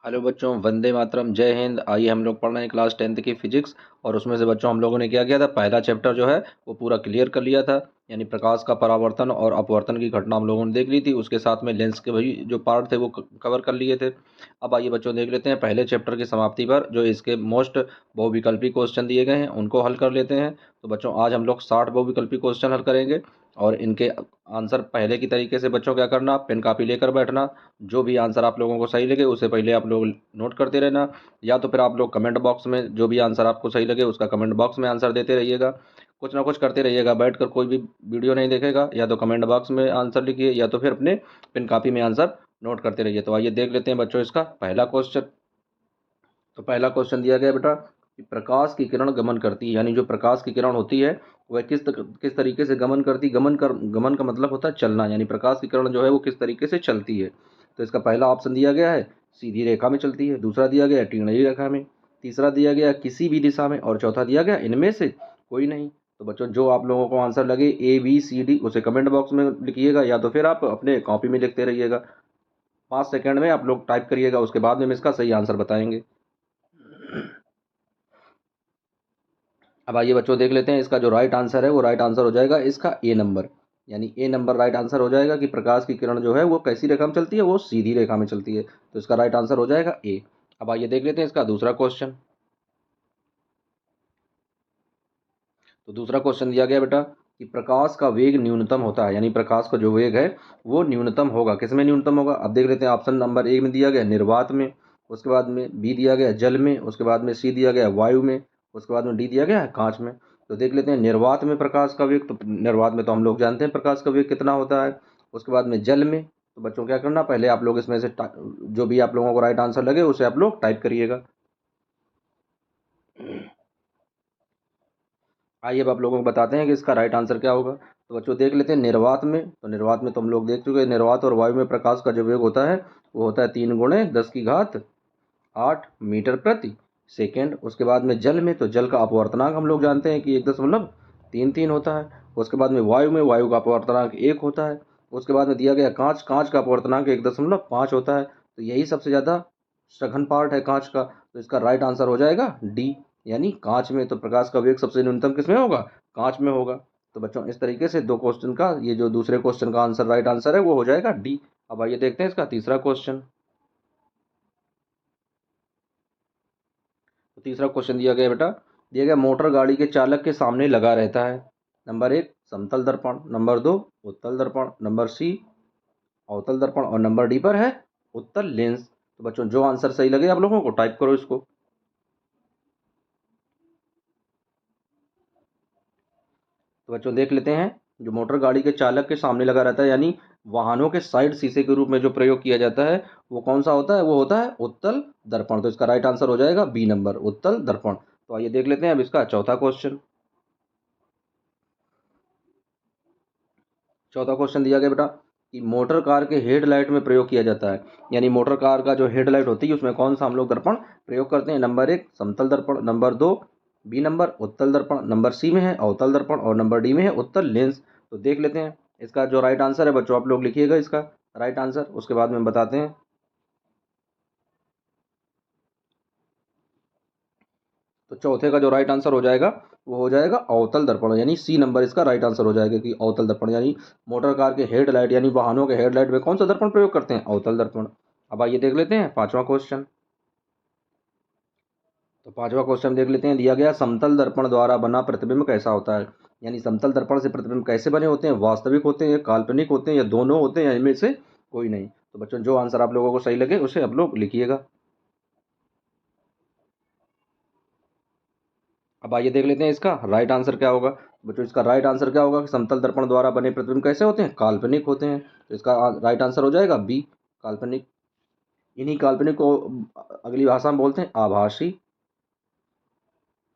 Hello बच्चों, वंदे मातरम, जय हिंद। आइए हम लोग पढ़ रहे हैं क्लास 10th की फिजिक्स। और उसमें से बच्चों हम लोगों ने क्या किया था, पहला चैप्टर जो है वो पूरा क्लियर कर लिया था। यानी प्रकाश का परावर्तन और अपवर्तन की घटना हम लोगों ने देख ली थी। उसके साथ में लेंस के वही जो पार्ट थे वो कवर कर लिए थे। अब आइए बच्चों देख लेते हैं पहले चैप्टर की समाप्ति पर जो इसके मोस्ट बहुविकल्पी क्वेश्चन दिए गए हैं उनको हल कर लेते हैं। तो बच्चों आज हम लोग 60 बहुविकल्पी क्वेश्चन हल करेंगे। और इनके आंसर पहले की तरीके से बच्चों क्या करना, पेन कापी लेकर बैठना। जो भी आंसर आप लोगों को सही लगे उसे पहले आप लोग नोट करते रहना, या तो फिर आप लोग कमेंट बॉक्स में जो भी आंसर आपको सही लगे उसका कमेंट बॉक्स में आंसर देते रहिएगा। कुछ ना कुछ करते रहिएगा, बैठकर कोई भी वीडियो नहीं देखेगा। या तो कमेंट बॉक्स में आंसर लिखिए या तो फिर अपने पेन कापी में आंसर नोट करते रहिए। तो आइए देख लेते हैं बच्चों इसका पहला क्वेश्चन। तो पहला क्वेश्चन दिया गया बेटा कि प्रकाश की किरण गमन करती है, यानी जो प्रकाश की किरण होती है वह किस तरीके से गमन करती। गमन का मतलब होता है चलना, यानी प्रकाश की किरण जो है वो किस तरीके से चलती है। तो इसका पहला ऑप्शन दिया गया है सीधी रेखा में चलती है, दूसरा दिया गया है टेढ़ी रेखा में, तीसरा दिया गया है किसी भी दिशा में, और चौथा दिया गया इनमें से कोई नहीं। तो बच्चों जो आप लोगों को आंसर लगे ABCD उसे कमेंट बॉक्स में लिखिएगा, या तो फिर आप अपने कॉपी में लिखते रहिएगा। 5 सेकंड में आप लोग टाइप करिएगा, उसके बाद में हम इसका सही आंसर बताएंगे। अब आइए बच्चों देख लेते हैं इसका जो राइट आंसर है वो राइट आंसर हो जाएगा इसका ए नंबर। यानी ए नंबर राइट आंसर हो जाएगा कि प्रकाश की किरण जो है वो कैसी रेखा में चलती है, वो सीधी रेखा में चलती है। तो इसका राइट आंसर हो जाएगा ए। अब आइए देख लेते हैं इसका दूसरा क्वेश्चन। तो दूसरा क्वेश्चन दिया गया बेटा कि प्रकाश का वेग न्यूनतम होता है, यानी प्रकाश का जो वेग है वो न्यूनतम होगा, किसमें न्यूनतम होगा। अब देख लेते हैं ऑप्शन नंबर ए में दिया गया निर्वात में, उसके बाद में बी दिया गया जल में, उसके बाद में सी दिया गया वायु में, उसके बाद में डी दिया गया है कांच में। तो देख लेते हैं निर्वात में प्रकाश का वेग, तो निर्वात में तो हम लोग जानते हैं प्रकाश का वेग कितना होता है। उसके बाद में जल में, तो बच्चों क्या करना, पहले आप लोग इसमें से जो भी आप लोगों को राइट आंसर लगे उसे आप लोग टाइप करिएगा। आइए अब आप लोगों को बताते हैं कि इसका राइट आंसर क्या होगा। तो बच्चों देख लेते हैं निर्वात में, तो निर्वात में तो हम लोग देख चुके हैं, निर्वात और वायु में प्रकाश का जो वेग होता है वो होता है 3 × 10⁸ मीटर प्रति सेकेंड। उसके बाद में जल में, तो जल का अपवर्तनांक हम लोग जानते हैं कि 1.33 होता है। उसके बाद में वायु का अपवर्तनांक 1 होता है। उसके बाद में दिया गया कांच, कांच का अपवर्तनांक 1.5 होता है। तो यही सबसे ज़्यादा सघन पार्ट है कांच का। तो इसका राइट आंसर हो जाएगा डी, यानी कांच में। तो प्रकाश का वेग सबसे न्यूनतम किसमें होगा, कांच में होगा। तो बच्चों इस तरीके से दो क्वेश्चन का, ये जो दूसरे क्वेश्चन का आंसर राइट आंसर है वो हो जाएगा डी। अब आइए देखते हैं इसका तीसरा क्वेश्चन। तो तीसरा क्वेश्चन दिया गया बेटा, दिया गया मोटर गाड़ी के चालक के सामने लगा रहता है। नंबर 1 समतल दर्पण, नंबर 2 उत्तल दर्पण, नंबर सी अवतल दर्पण, और नंबर डी पर है उत्तल लेंस। तो बच्चों जो आंसर सही लगे आप लोगों को टाइप करो इसको। तो बच्चों देख लेते हैं जो मोटर गाड़ी के चालक के सामने लगा रहता है, यानी वाहनों के साइड शीशे के रूप में जो प्रयोग किया जाता है वो कौन सा होता है, वो होता है उत्तल दर्पण। तो इसका राइट आंसर हो जाएगा बी नंबर, उत्तल दर्पण। तो आइए देख लेते हैं अब इसका चौथा क्वेश्चन। चौथा क्वेश्चन दिया गया बेटा कि मोटर कार के हेडलाइट में प्रयोग किया जाता है, यानी मोटर कार का जो हेडलाइट होती है उसमें कौन सा हम लोग दर्पण प्रयोग करते हैं। नंबर 1 समतल दर्पण, नंबर 2 बी नंबर उत्तल दर्पण, नंबर सी में है अवतल दर्पण, और नंबर डी में है उत्तल लेंस। तो देख लेते हैं इसका जो राइट आंसर है बच्चों, आप लोग लिखिएगा इसका राइट आंसर, उसके बाद में बताते हैं। तो चौथे का जो राइट आंसर हो जाएगा वो हो जाएगा अवतल दर्पण, यानी सी नंबर इसका राइट आंसर हो जाएगा कि अवतल दर्पण, यानी मोटर कार के हेडलाइट यानी वाहनों के हेडलाइट में कौन सा दर्पण प्रयोग करते हैं, अवतल दर्पण। अब आइए देख लेते हैं पांचवा क्वेश्चन। तो पांचवा क्वेश्चन देख लेते हैं, दिया गया समतल दर्पण द्वारा बना प्रतिबिंब कैसा होता है। यानी समतल दर्पण से प्रतिबिंब कैसे बने होते हैं, वास्तविक होते हैं या काल्पनिक होते हैं या दोनों होते हैं या इनमें से कोई नहीं। तो बच्चों जो आंसर आप लोगों को सही लगे उसे आप लोग लिखिएगा। अब आइए देख लेते हैं इसका राइट आंसर क्या होगा। बच्चों इसका राइट आंसर क्या होगा कि समतल दर्पण द्वारा बने प्रतिबिंब कैसे होते हैं, काल्पनिक होते हैं। तो इसका राइट आंसर हो जाएगा बी, काल्पनिक। इन्हीं काल्पनिक को अगली भाषा में बोलते हैं आभासी।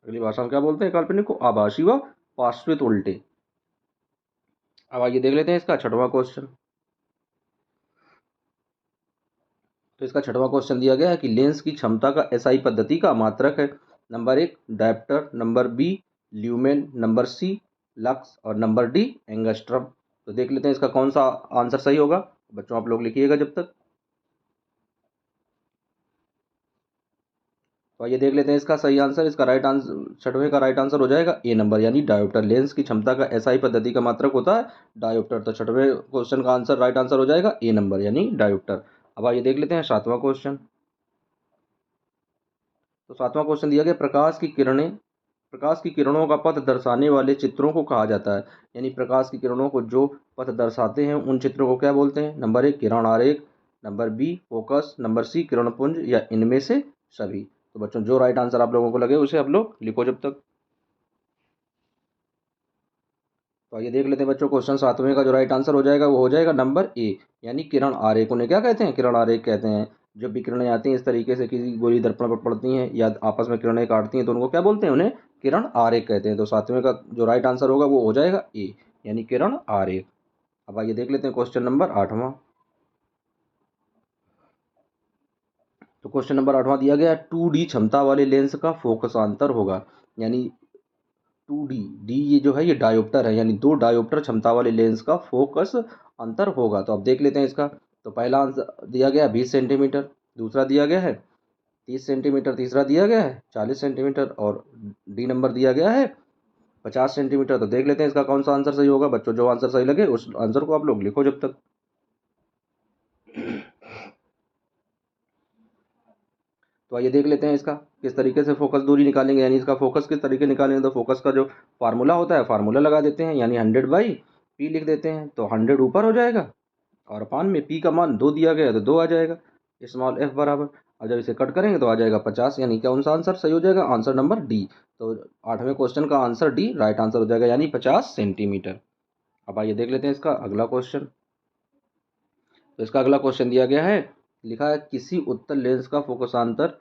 अगली भाषा में क्या बोलते हैं, काल्पनिक को आभासी व पार्श्वित उल्टे। अब आइए देख लेते हैं इसका छठवां क्वेश्चन। तो इसका छठवां क्वेश्चन दिया गया है कि लेंस की क्षमता का एसआई पद्धति का मात्रक है। Number 1 dioptre, number B lumen, number C lux, और नंबर डी एंगस्ट्रम। तो देख लेते हैं इसका कौन सा आंसर सही होगा। बच्चों आप लोग लिखिएगा जब तक। तो ये देख लेते हैं इसका सही आंसर। इसका राइट आंसर, छठवें का राइट आंसर हो जाएगा ए नंबर, यानी डायोप्टर। लेंस की क्षमता का एसआई पद्धति का मात्रक होता है डायोप्टर। तो छठवें क्वेश्चन का आंसर, राइट आंसर हो जाएगा ए नंबर, यानी डायोप्टर। अब आइए देख लेते हैं सातवां क्वेश्चन। तो सातवां क्वेश्चन दिया गया, प्रकाश की किरणों का पथ दर्शाने वाले चित्रों को कहा जाता है। यानी प्रकाश की किरणों को जो पथ दर्शाते हैं उन चित्रों को क्या बोलते हैं? नंबर एक किरण आरेख, number B focus, number C किरण पुंज, या इनमें से सभी। तो बच्चों जो राइट आंसर आप लोगों को लगे उसे आप लोग लिखो जब तक। तो आइए देख लेते हैं बच्चों, क्वेश्चन सातवें का जो राइट आंसर हो जाएगा वो हो जाएगा नंबर ए, यानी किरण आरेख। उन्हें क्या कहते हैं? किरण आरेख कहते हैं। जब भी किरणें आती हैं इस तरीके से किसी गोली दर्पण पर पड़ती हैं या आपस में किरणें काटती हैं तो उनको क्या बोलते हैं? उन्हें किरण आरेख कहते हैं। तो सातवें का जो राइट आंसर होगा वो हो जाएगा ए, यानी किरण आरेख। अब आइए देख लेते हैं क्वेश्चन नंबर आठवां। तो क्वेश्चन नंबर आठवां दिया गया, 2D क्षमता वाले लेंस का फोकसांतर होगा। यानी 2D, डी ये जो है ये डायोप्टर है, यानी दो डायोप्टर क्षमता वाले लेंस का फोकस अंतर होगा। तो अब देख लेते हैं इसका। तो पहला आंसर दिया गया 20 सेंटीमीटर, दूसरा दिया गया है 30 सेंटीमीटर, तीसरा दिया गया है 40 सेंटीमीटर, और डी नंबर दिया गया है 50 सेंटीमीटर। तो देख लेते हैं इसका कौन सा आंसर सही होगा। बच्चों जो आंसर सही लगे उस आंसर को आप लोग लिखो जब तक। तो आइए देख लेते हैं इसका किस तरीके से फोकस दूरी निकालेंगे, यानी इसका फोकस किस तरीके निकालेंगे। तो फोकस का जो फार्मूला होता है फार्मूला लगा देते हैं, यानी 100/p लिख देते हैं। तो 100 ऊपर हो जाएगा और अपान में p का मान 2 दिया गया है तो 2 आ जाएगा, स्मॉल f बराबर। अब जब इसे कट करेंगे तो आ जाएगा 50, यानी कौन सा आंसर सही हो जाएगा? Answer number D. तो आठवें क्वेश्चन का आंसर डी राइट आंसर हो जाएगा, यानी 50 सेंटीमीटर। अब आइए देख लेते हैं इसका अगला क्वेश्चन। तो इसका अगला क्वेश्चन दिया गया है, लिखा है किसी उत्तल लेंस का फोकसांतर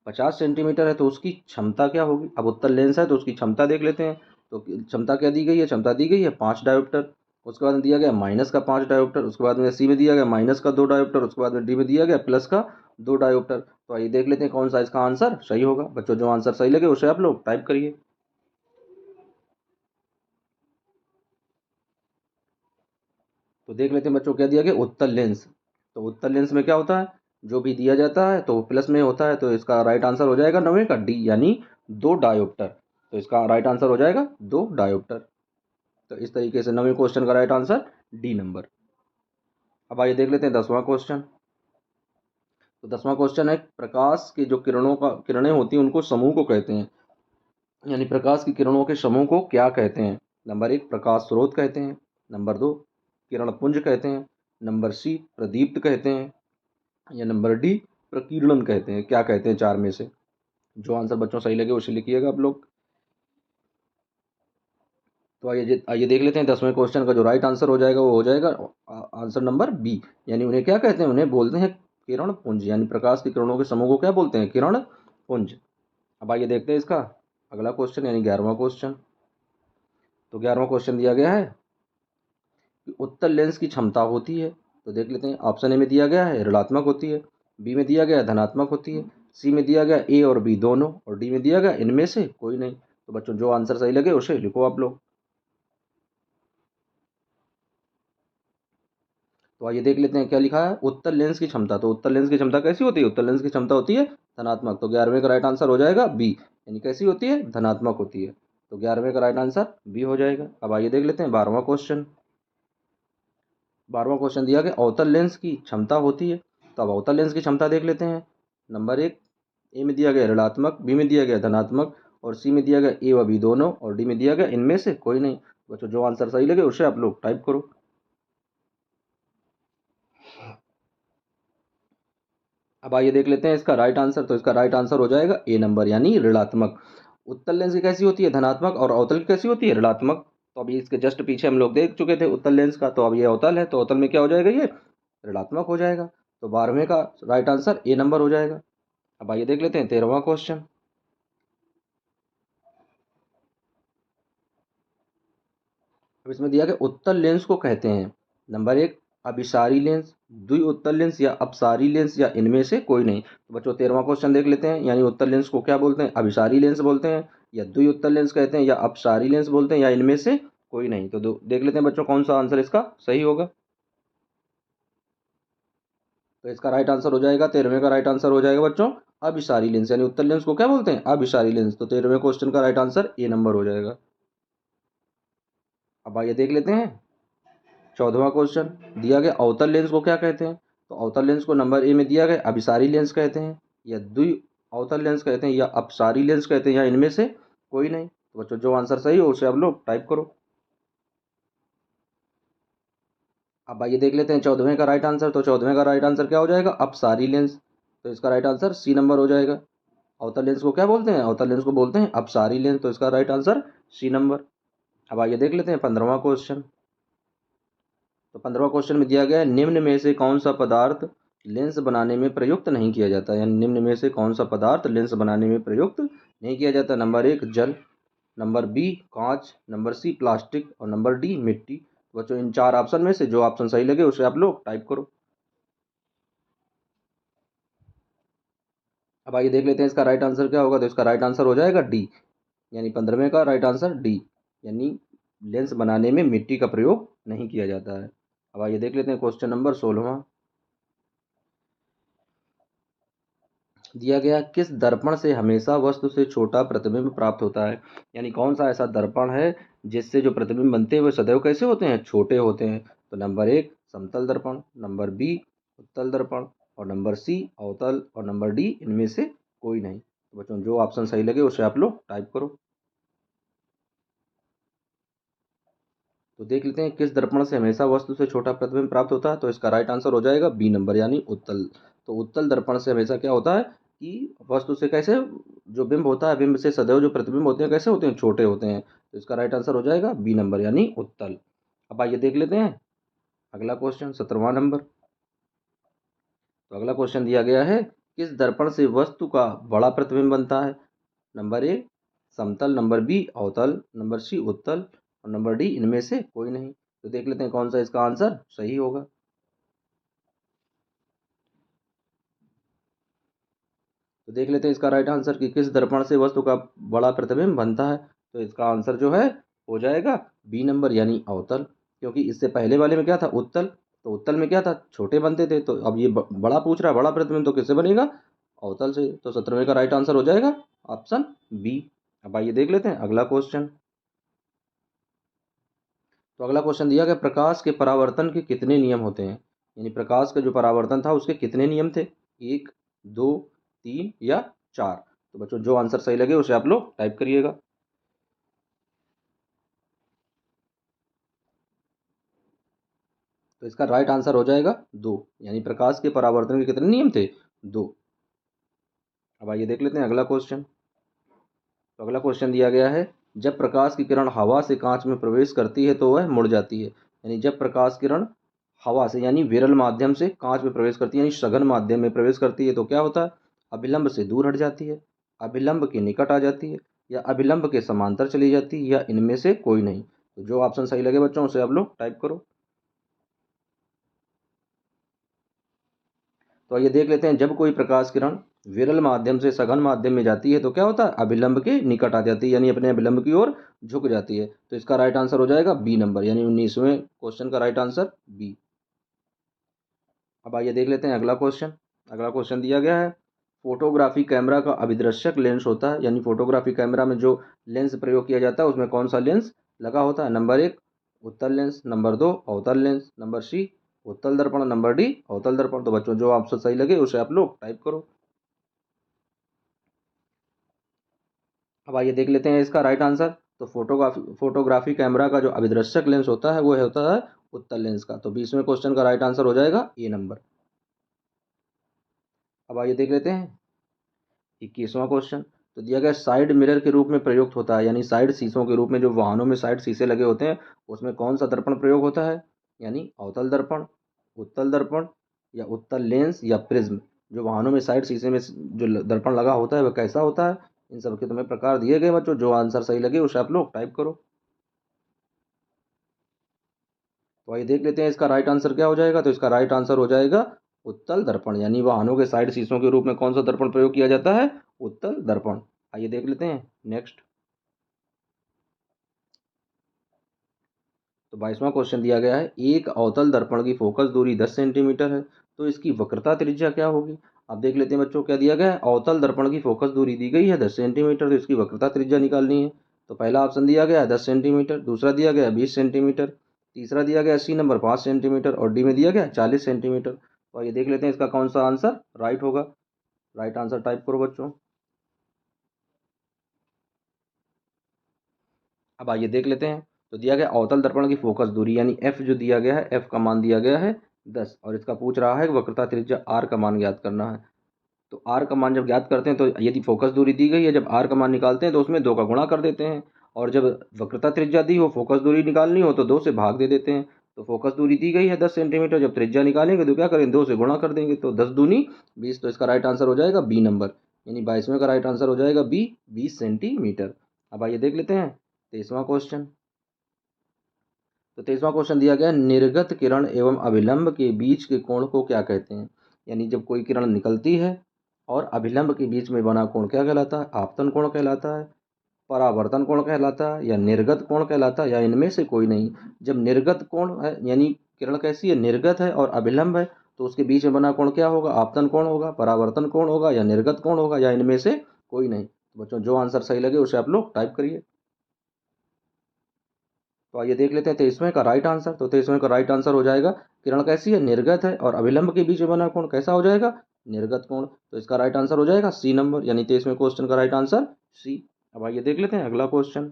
50 सेंटीमीटर है तो उसकी क्षमता क्या होगी। अब उत्तल लेंस है तो उसकी क्षमता देख लेते हैं। तो क्षमता क्या दी गई है? क्षमता दी गई है 5 डायोप्टर। उसके बाद में दिया गया माइनस का 5 डायोप्टर, उसके बाद में सी में दिया गया माइनस का 2 डायोप्टर, उसके बाद में डी में दिया गया प्लस का 2 डायोप्टर। तो आइए देख लेते हैं कौन सा इसका आंसर सही होगा। बच्चों जो आंसर सही लगे उसे आप लोग टाइप करिए। तो देख लेते हैं बच्चों क्या दिया गया, उत्तल लेंस। तो उत्तल लेंस में क्या होता है? जो भी दिया जाता है तो प्लस में होता है। तो इसका राइट आंसर हो जाएगा नवे का डी, यानी 2 डायोप्टर। तो इसका राइट आंसर हो जाएगा 2 डायोप्टर। तो इस तरीके से नवे क्वेश्चन का राइट आंसर डी नंबर। अब आइए देख लेते हैं 10वां क्वेश्चन। तो 10वां क्वेश्चन है, प्रकाश की जो किरणें होती हैं उनको समूह को कहते हैं। यानी प्रकाश की किरणों के समूह को क्या कहते हैं? नंबर एक प्रकाश स्रोत कहते हैं, नंबर दो किरण पुंज कहते हैं, नंबर सी प्रदीप्त कहते हैं, या नंबर डी प्रकीर्णन कहते हैं। क्या कहते हैं चार में से? जो आंसर बच्चों सही लगे उसे लिखिएगा आप लोग। तो आइए देख लेते हैं 10वें क्वेश्चन का जो राइट आंसर हो जाएगा वो हो जाएगा आंसर नंबर बी, यानी उन्हें क्या कहते हैं? उन्हें बोलते हैं किरण पुंज। यानी प्रकाश की किरणों के समूह को क्या बोलते हैं? किरण पुंज। अब आइए देखते हैं इसका अगला क्वेश्चन, यानी 11वां क्वेश्चन। तो 11वां क्वेश्चन दिया गया है कि उत्तल लेंस की क्षमता होती है। तो देख लेते हैं, ऑप्शन ए में दिया गया है ऋणात्मक होती है, बी में दिया गया है धनात्मक होती है, सी में दिया गया ए और बी दोनों, और डी में दिया गया इनमें से कोई नहीं। तो बच्चों जो आंसर सही लगे उसे लिखो आप लोग। तो आइए देख लेते हैं क्या लिखा है, उत्तल लेंस की क्षमता। तो उत्तल लेंस की क्षमता कैसी होती है? उत्तल लेंस की क्षमता होती है धनात्मक। तो 11वें का राइट आंसर हो जाएगा बी, यानी कैसी होती है? धनात्मक होती है। तो 11वें का राइट आंसर बी हो जाएगा। अब आइए देख लेते हैं 12वां क्वेश्चन। 12वां क्वेश्चन दिया गया अवतल लेंस की क्षमता होती है। तो अब अवतल लेंस की क्षमता देख लेते हैं। नंबर एक ए में दिया गया ऋणात्मक, बी में दिया गया धनात्मक, और सी में दिया गया ए व बी दोनों, और डी में दिया गया इनमें से कोई नहीं। बच्चों जो आंसर सही लगे उसे आप लोग टाइप करो। अब आइए देख लेते हैं इसका राइट आंसर। तो इसका राइट आंसर हो जाएगा ए नंबर, यानी ऋणात्मक। उत्तल लेंस की कैसी होती है? धनात्मक, और अवतल की कैसी होती है? ऋणात्मक। तो अभी इसके जस्ट पीछे हम लोग देख चुके थे उत्तल लेंस का। तो अब ये अवतल है तो अवतल में क्या हो जाएगा? ये ऋणात्मक हो जाएगा। तो 12वें का राइट आंसर ए नंबर हो जाएगा। अब आइए देख लेते हैं 13वां क्वेश्चन। अब इसमें दिया गया उत्तल लेंस को कहते हैं, नंबर एक अभिसारी लेंस, द्वि उत्तल लेंस, या अपसारी लेंस, या इनमें से कोई नहीं। तो बच्चों 13वां क्वेश्चन देख लेते हैं, यानी उत्तल लेंस को क्या बोलते हैं? अभिसारी लेंस बोलते हैं, या द्वि उत्तल लेंस कहते हैं, या अपसारी लेंस बोलते हैं, या इनमें से कोई नहीं। तो देख लेते हैं बच्चों कौन सा आंसर इसका सही होगा। तो इसका राइट आंसर हो जाएगा 13वें का राइट आंसर हो जाएगा बच्चों अभिसारी लेंस, यानी उत्तल लेंस को क्या बोलते हैं? अभिसारी लेंस। तो 13वें क्वेश्चन का राइट आंसर ए नंबर हो जाएगा। अब आइए देख लेते हैं 14वां क्वेश्चन। दिया गया अवतल लेंस को क्या कहते हैं? तो अवतल लेंस को नंबर ए में दिया गया अभिसारी लेंस कहते हैं, या द्वि अवतल लेंस कहते हैं, या अपसारी लेंस कहते हैं, या इनमें से कोई नहीं। तो बच्चों जो आंसर सही हो उसे आप लोग टाइप करो। अब आइए देख लेते हैं 14वें का राइट आंसर। तो 14वें का राइट आंसर क्या हो जाएगा? अपसारी लेंस। तो इसका राइट आंसर सी नंबर हो जाएगा। अवतल लेंस को क्या बोलते हैं? अवतल लेंस को बोलते हैं अपसारी लेंस। तो इसका राइट आंसर सी नंबर। अब आइए देख लेते हैं 15वां क्वेश्चन। तो 15वां क्वेश्चन में दिया गया है निम्न में से कौन सा पदार्थ लेंस बनाने में प्रयुक्त नहीं किया जाता है, यानी निम्न में से कौन सा पदार्थ लेंस बनाने में प्रयुक्त नहीं किया जाता? नंबर 1 जल, नंबर बी कांच, नंबर सी प्लास्टिक, और नंबर डी मिट्टी। बच्चों इन चार ऑप्शन में से जो ऑप्शन सही लगे उसे आप लोग टाइप करो। अब आइए देख लेते हैं इसका राइट आंसर क्या होगा। तो इसका राइट आंसर हो जाएगा डी, यानी 15वें का राइट आंसर डी, यानी लेंस बनाने में मिट्टी का प्रयोग नहीं किया जाता है। अब आइए देख लेते हैं क्वेश्चन नंबर 16वां। दिया गया किस दर्पण से हमेशा वस्तु से छोटा प्रतिबिंब प्राप्त होता है, यानी कौन सा ऐसा दर्पण है जिससे जो प्रतिबिंब बनते हैं वे सदैव कैसे होते हैं? छोटे होते हैं। तो नंबर 1 समतल दर्पण, नंबर बी उत्तल दर्पण, और नंबर सी अवतल, और नंबर डी इनमें से कोई नहीं। तो बच्चों जो ऑप्शन सही लगे उसे आप लोग टाइप करो। तो देख लेते हैं किस दर्पण से हमेशा वस्तु से छोटा प्रतिबिंब प्राप्त होता है। तो इसका राइट आंसर हो जाएगा बी नंबर, यानी उत्तल। तो उत्तल दर्पण से हमेशा क्या होता है कि वस्तु से कैसे जो बिंब होता है, बिंब से सदैव जो प्रतिबिंब होते हैं कैसे होते हैं? छोटे होते हैं। तो इसका राइट आंसर हो जाएगा बी नंबर, यानी उत्तल। अब आइए देख लेते हैं अगला क्वेश्चन 17वां नंबर। तो अगला क्वेश्चन दिया गया है किस दर्पण से वस्तु का बड़ा प्रतिबिंब बनता है? नंबर ए समतल, नंबर बी अवतल, नंबर सी उत्तल, और नंबर डी इनमें से कोई नहीं। तो देख लेते हैं कौन सा इसका आंसर सही होगा। तो देख लेते हैं इसका राइट आंसर कि किस दर्पण से वस्तु का बड़ा प्रतिबिंब बनता है। तो इसका आंसर जो है हो जाएगा बी नंबर, यानी अवतल। क्योंकि इससे पहले वाले में क्या था? उत्तल। तो उत्तल में क्या था? छोटे बनते थे। तो अब ये बड़ा पूछ रहा है, बड़ा प्रतिबिंब, तो किससे बनेगा? अवतल से। तो 17वें का राइट आंसर हो जाएगा ऑप्शन बी। अब आइए देख लेते हैं अगला क्वेश्चन। तो अगला क्वेश्चन दिया गया प्रकाश के परावर्तन के कितने नियम होते हैं, यानी प्रकाश का जो परावर्तन था उसके कितने नियम थे? 1, 2, 3 या 4। तो बच्चों जो आंसर सही लगे उसे आप लोग टाइप करिएगा। तो इसका राइट आंसर हो जाएगा 2, यानी प्रकाश के परावर्तन के कितने नियम थे? 2। अब आइए देख लेते हैं अगला क्वेश्चन। तो अगला क्वेश्चन दिया गया है जब प्रकाश की किरण हवा से कांच में प्रवेश करती है तो वह मुड़ जाती है, यानी जब प्रकाश किरण हवा से यानी विरल माध्यम से कांच में प्रवेश करती है, यानी सघन माध्यम में प्रवेश करती है, तो क्या होता है? अभिलंब से दूर हट जाती है, अभिलंब के निकट आ जाती है, या अभिलंब के समांतर चली जाती है, या इनमें से कोई नहीं। तो जो ऑप्शन सही लगे बच्चों उसे आप लोग टाइप करो। तो आइए देख लेते हैं जब कोई प्रकाश किरण विरल माध्यम से सघन माध्यम में जाती है तो क्या होता है? अभिलंब के निकट आ जाती है, यानी अपने अभिलंब की ओर झुक जाती है। तो इसका राइट आंसर हो जाएगा बी नंबर, यानी 19वें क्वेश्चन का राइट आंसर बी। अब आइए देख लेते हैं अगला क्वेश्चन। अगला क्वेश्चन दिया गया है फोटोग्राफी कैमरा का अभिदृश्यक लेंस होता है, यानी फोटोग्राफी कैमरा में जो लेंस प्रयोग किया जाता है उसमें कौन सा लेंस लगा होता है? नंबर 1 उत्तल लेंस, नंबर 2 अवतल लेंस, नंबर सी उत्तल दर्पण, नंबर डी अवतल दर्पण। तो बच्चों जो आपसे सही लगे उसे आप लोग टाइप करो। अब आइए देख लेते हैं इसका राइट आंसर। तो फोटोग्राफी कैमरा का जो अभिदृश्यक लेंस होता है वो होता है उत्तल लेंस का। तो 20वें क्वेश्चन का राइट आंसर हो जाएगा ए नंबर। अब आइए देख लेते हैं 21वां क्वेश्चन। तो दिया गया साइड मिरर के रूप में प्रयुक्त होता है, यानी साइड शीशों के रूप में जो वाहनों में साइड शीशे लगे होते हैं उसमें कौन सा दर्पण प्रयोग होता है? यानी अवतल दर्पण, उत्तल दर्पण, या उत्तल लेंस, या प्रिज्म। जो वाहनों में साइड शीशे में जो दर्पण लगा होता है वह कैसा होता है? इन सब के तुम्हें प्रकार दिए गए बच्चों, जो आंसर सही लगे उसे आप लोग टाइप करो। तो आइए देख लेते हैं इसका राइट आंसर क्या हो जाएगा। तो इसका राइट आंसर हो जाएगा उत्तल दर्पण, यानी वाहनों के साइड शीशों के रूप में कौन सा दर्पण प्रयोग किया जाता है? उत्तल दर्पण। आइए देख लेते हैं नेक्स्ट। तो 22वां क्वेश्चन दिया गया है एक अवतल दर्पण की फोकस दूरी 10 सेंटीमीटर है तो इसकी वक्रता त्रिज्या क्या होगी? अब देख लेते हैं बच्चों क्या दिया गया है। अवतल दर्पण की फोकस दूरी दी गई है 10 सेंटीमीटर, तो इसकी वक्रता त्रिज्या निकालनी है। तो पहला ऑप्शन दिया गया है 10 सेंटीमीटर, दूसरा दिया गया है 20 सेंटीमीटर, तीसरा दिया गया है सी नंबर 5 सेंटीमीटर और डी में दिया गया है 40 सेंटीमीटर। तो ये देख लेते हैं इसका कौन सा आंसर राइट होगा। राइट आंसर टाइप करो बच्चों। अब आइए देख लेते हैं। तो दिया गया अवतल दर्पण की फोकस दूरी यानी एफ जो दिया गया है, एफ का मान दिया गया है 10 और इसका पूछ रहा है वक्रता त्रिज्या आर का मान ज्ञात करना है। तो आर का मान जब ज्ञात करते हैं तो यदि फोकस दूरी दी गई है, जब आर का मान निकालते हैं तो उसमें 2 का गुणा कर देते हैं, और जब वक्रता त्रिज्या दी हो, फोकस दूरी निकालनी हो तो 2 से भाग दे देते हैं। तो फोकस दूरी दी गई है 10 सेंटीमीटर, जब त्रिज्या निकालेंगे तो क्या करेंगे, 2 से गुणा कर देंगे, तो 10 दूनी 20। तो इसका राइट आंसर हो जाएगा बी नंबर, यानी 22वें का राइट आंसर हो जाएगा बी, 20 सेंटीमीटर। अब आइए देख लेते हैं 23वां क्वेश्चन। तो 23वां क्वेश्चन दिया गया है, निर्गत किरण एवं अभिलंब के बीच के कोण को क्या कहते हैं। यानी जब कोई किरण निकलती है और अभिलंब के बीच में बना कोण क्या कहलाता है, आपतन कोण कहलाता है, परावर्तन कोण कहलाता है, या निर्गत कोण कहलाता है, या इनमें से कोई नहीं। जब निर्गत कोण है यानी किरण कैसी है, निर्गत है और अभिलंब है, तो उसके बीच में बना कोण क्या होगा, आपतन कोण होगा, परावर्तन कोण होगा, या निर्गत कोण होगा, या इनमें से कोई नहीं। तो बच्चों जो आंसर सही लगे उसे आप लोग टाइप करिए। तो आइए देख लेते हैं 23वें का राइट आंसर। तो 23वें का राइट आंसर हो जाएगा, किरण कैसी है, निर्गत है और अभिलंब के बीच में बना कोण कैसा हो जाएगा, निर्गत कोण। तो इसका राइट आंसर हो जाएगा सी नंबर, यानी 23वें क्वेश्चन का राइट आंसर सी। अब आइए देख लेते हैं अगला क्वेश्चन।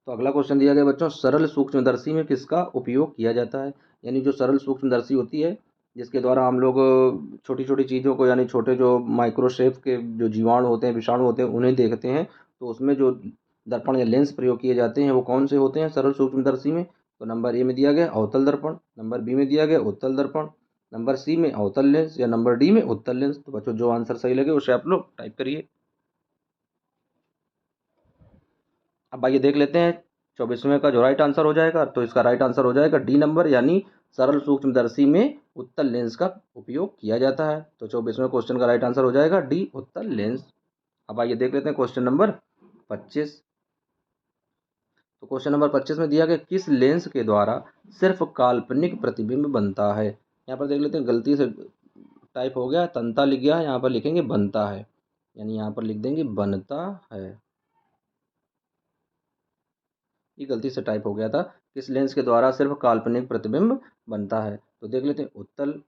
तो अगला क्वेश्चन दिया गया बच्चों, सरल सूक्ष्मदर्शी में किसका उपयोग किया जाता है। यानी जो सरल सूक्ष्मदर्शी होती है, जिसके द्वारा हम लोग छोटी छोटी चीज़ों को, यानी छोटे जो माइक्रोशेप के जो जीवाणु होते हैं, विषाणु होते हैं, उन्हें देखते हैं, तो उसमें जो दर्पण या लेंस प्रयोग किए जाते हैं वो कौन से होते हैं सरल सूक्ष्मदर्शी में। तो नंबर ए में दिया गया अवतल दर्पण, नंबर बी में दिया गया उत्तल दर्पण, नंबर सी में अवतल लेंस, या नंबर डी में उत्तल लेंस। तो बच्चों जो आंसर सही लगे उसे आप लोग टाइप करिए। अब आइए देख लेते हैं 24वें का जो राइट आंसर हो जाएगा। तो इसका राइट आंसर हो जाएगा डी नंबर, यानी सरल सूक्ष्मदर्शी में उत्तल लेंस का उपयोग किया जाता है। तो 24वें क्वेश्चन का राइट आंसर हो जाएगा डी, उत्तल लेंस। अब आइए देख लेते हैं क्वेश्चन नंबर 25। तो क्वेश्चन नंबर 25 में दिया गया, किस लेंस के द्वारा सिर्फ काल्पनिक प्रतिबिंब बनता है। यहाँ पर देख लेते हैं गलती से टाइप हो गया, तनता लिख गया है, यहाँ पर लिखेंगे बनता है, यानी यहाँ पर लिख देंगे बनता है, ये गलती से टाइप हो गया था। किस लेंस के द्वारा सिर्फ काल्पनिक प्रतिबिंब बनता है। तो देख लेते हैं उत्तल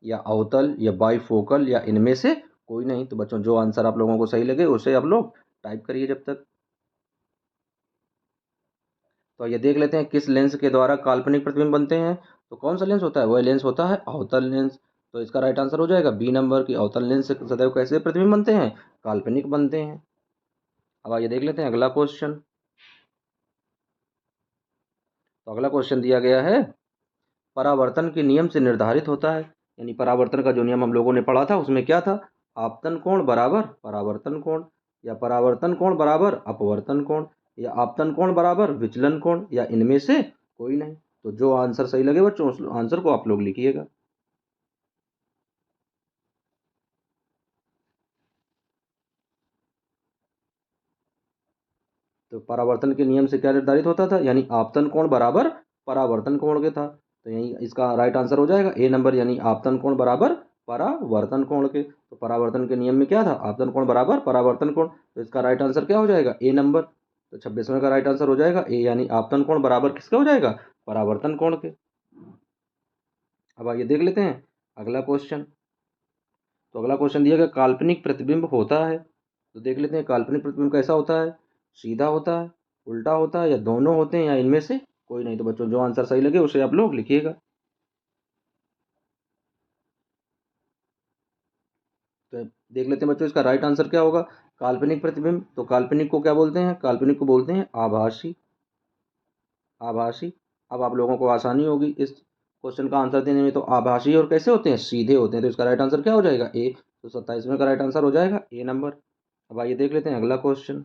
या अवतल या बाईफोकल, या इनमें से कोई नहीं। तो बच्चों जो आंसर आप लोगों को सही लगे उसे आप लोग टाइप करिए जब तक। तो ये देख लेते हैं किस लेंस के द्वारा काल्पनिक प्रतिबिंब बनते हैं। तो कौन सा लेंस होता है, वह लेंस होता है अवतल लेंस। तो इसका राइट आंसर हो जाएगा बी नंबर की, अवतल लेंस से सदैव कैसे प्रतिबिंब बनते हैं, काल्पनिक बनते हैं। अब आइए देख लेते हैं अगला क्वेश्चन। तो अगला क्वेश्चन दिया गया है, परावर्तन के नियम से निर्धारित होता है। यानी परावर्तन का जो नियम हम लोगों ने पढ़ा था उसमें क्या था, आपतन कोण बराबर परावर्तन कोण, या परावर्तन कोण बराबर अपवर्तन कोण, या आपतन कोण बराबर विचलन कोण, या इनमें से कोई नहीं। तो जो आंसर सही लगे बच्चों उस आंसर को आप लोग लिखिएगा। तो परावर्तन के नियम से क्या निर्धारित होता था, यानी आपतन कोण बराबर परावर्तन कोण के था। तो यही इसका राइट आंसर हो जाएगा ए नंबर, यानी आपतन कोण बराबर परावर्तन कोण के। तो परावर्तन के नियम में क्या था, आपतन कोण बराबर परावर्तन कोण। तो इसका राइट आंसर क्या हो जाएगा, ए नंबर। तो 26वें का राइट आंसर हो जाएगा ए, यानी आपतन कोण बराबर किसका हो जाएगा, परावर्तन कोण के। अब आइए देख लेते हैं अगला क्वेश्चन। तो अगला क्वेश्चन दिया गया, काल्पनिक प्रतिबिंब होता है। तो देख लेते हैं काल्पनिक प्रतिबिंब कैसा होता है, सीधा होता है, उल्टा होता है, या दोनों होते हैं, या इनमें से कोई नहीं। तो बच्चों जो आंसर सही लगे उसे आप लोग लिखिएगा। तो देख लेते हैं बच्चों इसका राइट आंसर क्या होगा, काल्पनिक प्रतिबिंब। तो काल्पनिक को क्या बोलते हैं, काल्पनिक को बोलते हैं आभासी, आभासी। अब आप लोगों को आसानी होगी इस क्वेश्चन का आंसर देने में। तो आभासी और कैसे होते हैं, सीधे होते हैं। तो इसका राइट आंसर क्या हो जाएगा, ए। तो 27वें का राइट आंसर हो जाएगा ए नंबर। अब आइए देख लेते हैं अगला क्वेश्चन।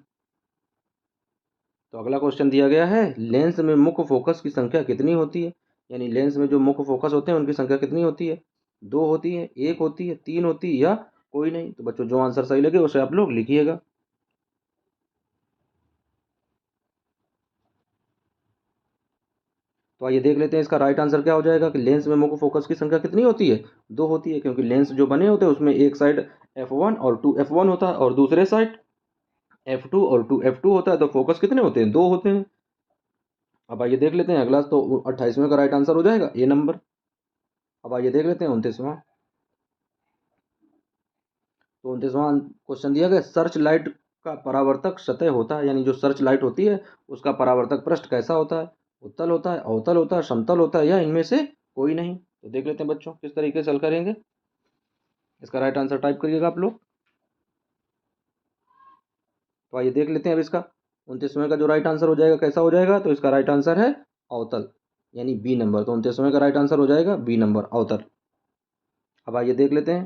तो अगला क्वेश्चन दिया गया है, लेंस में मुख्य फोकस की संख्या कितनी होती है। यानी लेंस में जो मुख्य फोकस होते हैं उनकी संख्या कितनी होती है, दो होती है, एक होती है, तीन होती है, या कोई नहीं। तो बच्चों जो आंसर सही लगे उसे आप लोग लिखिएगा। तो तो आइए देख लेते हैं इसका राइट आंसर क्या हो जाएगा कि लेंस में मुख्य फोकस की संख्या कितनी होती है, 2 होती है, क्योंकि लेंस जो बने होते हैं उसमें एक साइड f1 और 2f1 होता है और दूसरे साइड f2 और 2f2 होता है, तो फोकस कितने होते हैं, 2 होते हैं। अब आइए देख लेते हैं अगला, तो 28वें का राइट आंसर हो जाएगा ए नंबर। अब आइए देख लेते हैं 29वां। तो 29वां क्वेश्चन दिया गया, सर्च लाइट का परावर्तक सतह होता है, यानी जो सर्च लाइट होती है उसका परावर्तक पृष्ठ कैसा होता है, उत्तल होता है, अवतल होता है, समतल होता है, या इनमें से कोई नहीं। तो देख लेते हैं बच्चों किस तरीके से हल करेंगे। इसका राइट आंसर टाइप करिएगा आप लोग। तो आइए देख लेते हैं अब इसका 29वें का जो राइट आंसर हो जाएगा कैसा हो जाएगा, तो इसका राइट आंसर है अवतल, यानी बी नंबर। तो 29वें का राइट आंसर हो जाएगा बी नंबर, अवतल। अब आइए देख लेते हैं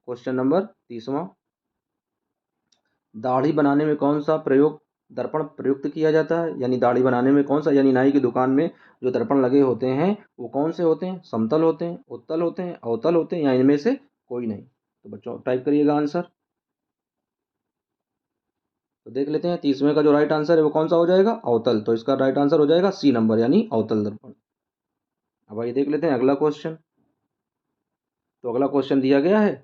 क्वेश्चन नंबर 30वां। दाढ़ी बनाने में कौन सा प्रयोग दर्पण प्रयुक्त किया जाता है, यानी दाढ़ी बनाने में कौन सा, यानी नाई की दुकान में जो दर्पण लगे होते हैं वो कौन से होते हैं, समतल होते हैं, उत्तल होते हैं, अवतल होते हैं, या इनमें से कोई नहीं। तो बच्चों टाइप करिएगा आंसर। तो देख लेते हैं 30वें का जो राइट आंसर है वो कौन सा हो जाएगा, अवतल। तो इसका राइट आंसर हो जाएगा सी नंबर, यानी अवतल दर्पण। अब आइए देख लेते हैं अगला क्वेश्चन। तो अगला क्वेश्चन दिया गया है,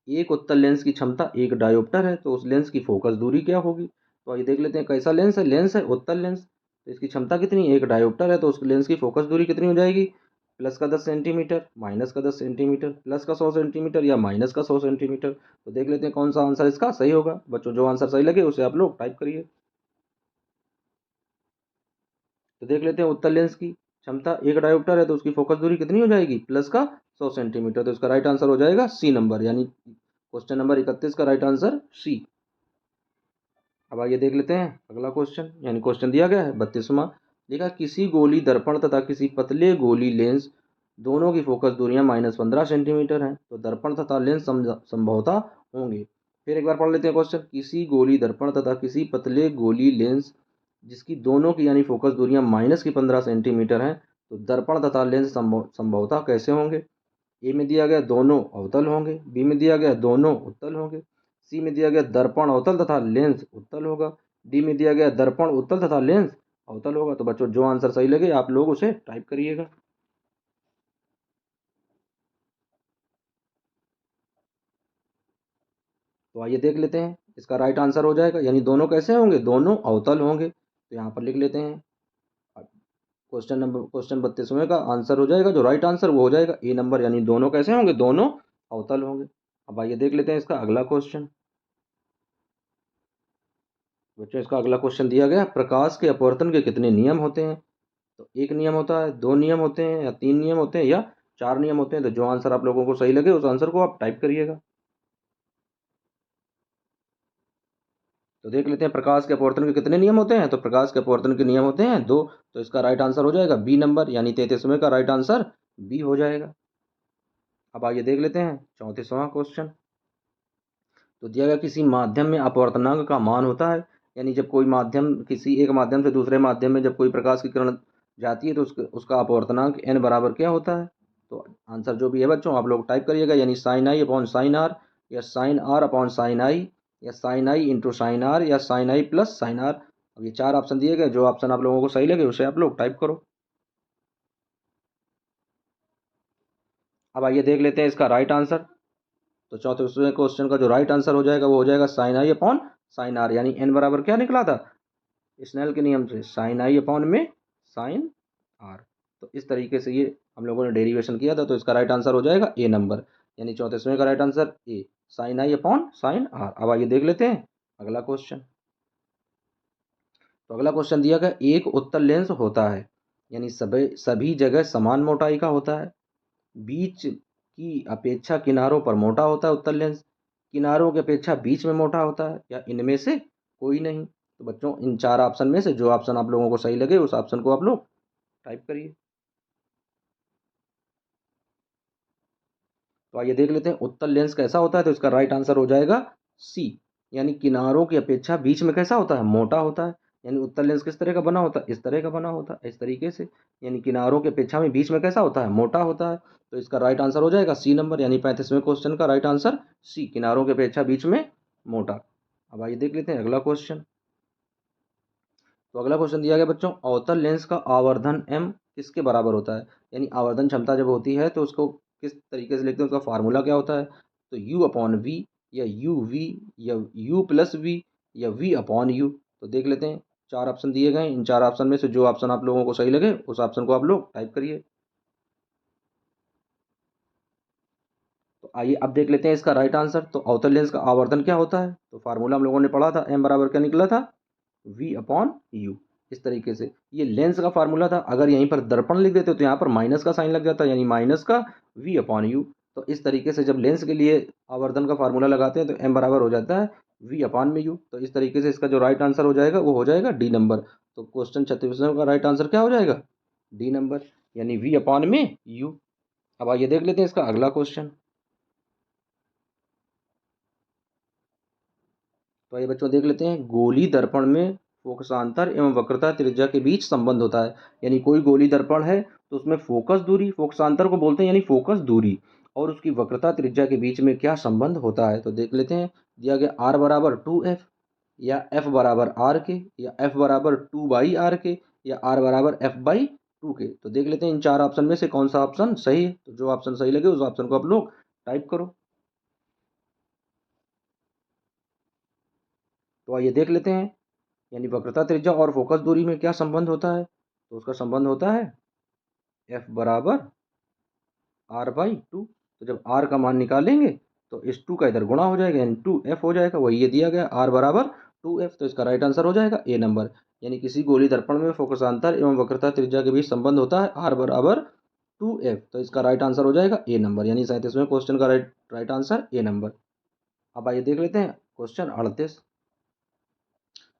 एक उत्तल लेंस की क्षमता एक डायोप्टर है, तो उस लेंस की फोकस दूरी क्या होगी। तो आइए देख लेते हैं कैसा लेंस है, लेंस है उत्तल लेंस, तो इसकी क्षमता कितनी, एक डायोप्टर है, तो उस लेंस की फोकस दूरी कितनी हो जाएगी, प्लस का 10 सेंटीमीटर, माइनस का 10 सेंटीमीटर, प्लस का 100 सेंटीमीटर, या माइनस का 100 सेंटीमीटर। तो देख लेते हैं कौन सा आंसर इसका सही होगा। बच्चों जो आंसर सही लगे उसे आप लोग टाइप करिए। तो देख लेते हैं उत्तल लेंस की क्षमता एक डायोप्टर है, तो उसकी फोकस दूरी कितनी हो जाएगी, प्लस का 100 सेंटीमीटर। तो इसका राइट आंसर हो जाएगा सी नंबर, यानी क्वेश्चन नंबर 31 का राइट आंसर सी। अब आइए देख लेते हैं अगला क्वेश्चन, यानी क्वेश्चन दिया गया है 32वां। देखा किसी गोली दर्पण तथा किसी पतले गोली लेंस दोनों की फोकस दूरियां -15 सेंटीमीटर हैं, तो दर्पण तथा लेंस संभवतः होंगे। फिर एक बार पढ़ लेते हैं क्वेश्चन, किसी गोली दर्पण तथा किसी पतले गोली लेंस जिसकी दोनों की यानी फोकस दूरियां -15 सेंटीमीटर हैं, तो दर्पण तथा लेंस संभवतः कैसे होंगे। ए में दिया गया दोनों अवतल होंगे, बी में दिया गया दोनों उत्तल होंगे, सी में दिया गया दर्पण अवतल तथा लेंस उत्तल होगा, डी में दिया गया दर्पण उत्तल तथा लेंस अवतल होगा। तो बच्चों जो आंसर सही लगे आप लोग उसे टाइप करिएगा। तो आइए देख लेते हैं इसका राइट आंसर हो जाएगा, यानी दोनों कैसे होंगे, दोनों अवतल होंगे। तो यहाँ पर लिख लेते हैं क्वेश्चन 32वें का आंसर हो जाएगा, जो राइट आंसर वो हो जाएगा ए नंबर, यानी दोनों कैसे होंगे, दोनों अवतल होंगे। अब आइए देख लेते हैं इसका अगला क्वेश्चन। बच्चों इसका अगला क्वेश्चन दिया गया, प्रकाश के अपवर्तन के कितने नियम होते हैं। तो एक नियम होता है, दो नियम होते हैं, या तीन नियम होते हैं, या चार नियम होते हैं। तो जो आंसर आप लोगों को सही लगे उस आंसर को आप टाइप करिएगा। तो देख लेते हैं प्रकाश के अपवर्तन के कितने नियम होते हैं। तो प्रकाश के अपवर्तन के नियम होते हैं दो। तो इसका राइट आंसर हो जाएगा बी नंबर, यानी 33वें का राइट आंसर बी हो जाएगा। अब आइए देख लेते हैं 34वां क्वेश्चन। तो दिया गया किसी माध्यम में अपवर्तनांक का मान होता है, यानी जब कोई माध्यम किसी एक माध्यम से दूसरे माध्यम में जब कोई प्रकाश की किरण जाती है तो उसका अपवर्तनांक n बराबर क्या होता है। तो आंसर जो भी है बच्चों आप लोग टाइप करिएगा, यानी sine i upon sine r, या sine r upon sine i, या sine i into sine r, या sine i plus sine r. अब ये चार ऑप्शन दिए गए, जो ऑप्शन आप लोगों को सही लगे उसे आप लोग टाइप करो। अब आइए देख लेते हैं इसका राइट आंसर। तो चौथे क्वेश्चन का जो राइट आंसर हो जाएगा वो हो जाएगा sine i upon sine r, यानी एन बराबर क्या निकला था, स्नेल के नियम से साइन आई अपॉन में साइन आर। तो इस तरीके से ये हम लोगों ने डेरिवेशन किया था। तो इसका राइट आंसर हो जाएगा ए नंबर, यानी 34वें का right answer A, sine i upon sine r. अब आइए देख लेते हैं अगला क्वेश्चन। तो अगला क्वेश्चन दिया गया, एक उत्तल लेंस होता है, यानी सभी सभी जगह समान मोटाई का होता है, बीच की अपेक्षा किनारों पर मोटा होता है उत्तल लेंस, किनारों की अपेक्षा बीच में मोटा होता है, या इनमें से कोई नहीं। तो बच्चों इन चार ऑप्शन में से जो ऑप्शन आप लोगों को सही लगे उस ऑप्शन को आप लोग टाइप करिए। तो आइए देख लेते हैं उत्तल लेंस कैसा होता है। तो इसका राइट आंसर हो जाएगा सी, यानी किनारों की अपेक्षा बीच में कैसा होता है, मोटा होता है। यानी उत्तल लेंस किस तरह का बना होता है, इस तरह का बना होता है, इस तरीके से, यानी किनारों की अपेक्षा में बीच में कैसा होता है, मोटा होता है। तो इसका राइट आंसर हो जाएगा सी नंबर, यानी 35वें क्वेश्चन का राइट आंसर सी, किनारों की अपेक्षा बीच में मोटा। अब आइए देख लेते हैं अगला क्वेश्चन। तो अगला क्वेश्चन दिया गया बच्चों, अवतल लेंस का आवर्धन m किसके बराबर होता है, यानी आवर्धन क्षमता जब होती है तो उसको किस तरीके से लिखते हैं, उसका फार्मूला क्या होता है। तो यू अपॉन वी, या यू वी, या यू प्लस वी, या वी अपॉन यू। तो देख लेते हैं, चार ऑप्शन दिए गए हैं, इन चार ऑप्शन में से जो ऑप्शन आप लोगों को सही लगे उस ऑप्शन को आप लोग टाइप करिए। तो आइए अब देख लेते हैं इसका राइट आंसर। तो अवतल लेंस का आवर्धन क्या होता है, तो फार्मूला हम लोगों ने पढ़ा था, एम बराबर क्या निकला था, वी अपॉन यू। इस तरीके से ये लेंस का फार्मूला था। अगर यहीं पर दर्पण लिख देते तो यहाँ पर माइनस का साइन लग जाता, यानी माइनस का वी अपॉन यू। तो इस तरीके से जब लेंस के लिए आवर्धन का फार्मूला लगाते हैं तो एम बराबर हो जाता है वी अपॉन में यू। तो इस तरीके से इसका जो राइट आंसर हो जाएगा वो हो जाएगा डी नंबर। तो क्वेश्चन 36 का राइट आंसर क्या हो जाएगा, डी नंबर, यानी वी अपॉन में यू। अब आइए देख लेते हैं इसका अगला क्वेश्चन। तो आइए बच्चों देख लेते हैं, गोली दर्पण में फोकसांतर एवं वक्रता त्रिज्या के बीच संबंध होता है। यानी कोई गोली दर्पण है तो उसमें फोकस दूरी, फोकसांतर को बोलते हैं यानी फोकस दूरी, और उसकी वक्रता त्रिज्या के बीच में क्या संबंध होता है। तो देख लेते हैं, दिया गया आर बराबर 2f, या एफ बराबर आर के, या एफ बराबर 2/r के, या आर बराबर f/2 के। तो देख लेते हैं इन चार ऑप्शन में से कौन सा ऑप्शन सही है। तो जो ऑप्शन सही लगे उस ऑप्शन को आप लोग टाइप करो। तो आइए देख लेते हैं, यानी वक्रता त्रिज्या और फोकस दूरी में क्या संबंध होता है। तो उसका संबंध होता है एफ बराबर r/2। तो जब r का मान निकालेंगे तो इस 2 का इधर गुणा हो जाएगा, यानी 2f हो जाएगा। वही ये दिया गया r बराबर 2f। तो इसका राइट आंसर हो जाएगा ए नंबर, यानी किसी गोली दर्पण में फोकसांतर एवं वक्रता त्रिज्या के बीच संबंध होता है r बराबर 2f। तो इसका राइट आंसर हो जाएगा ए नंबर, यानी 37वें क्वेश्चन का राइट आंसर ए नंबर। अब आइए देख लेते हैं क्वेश्चन 38।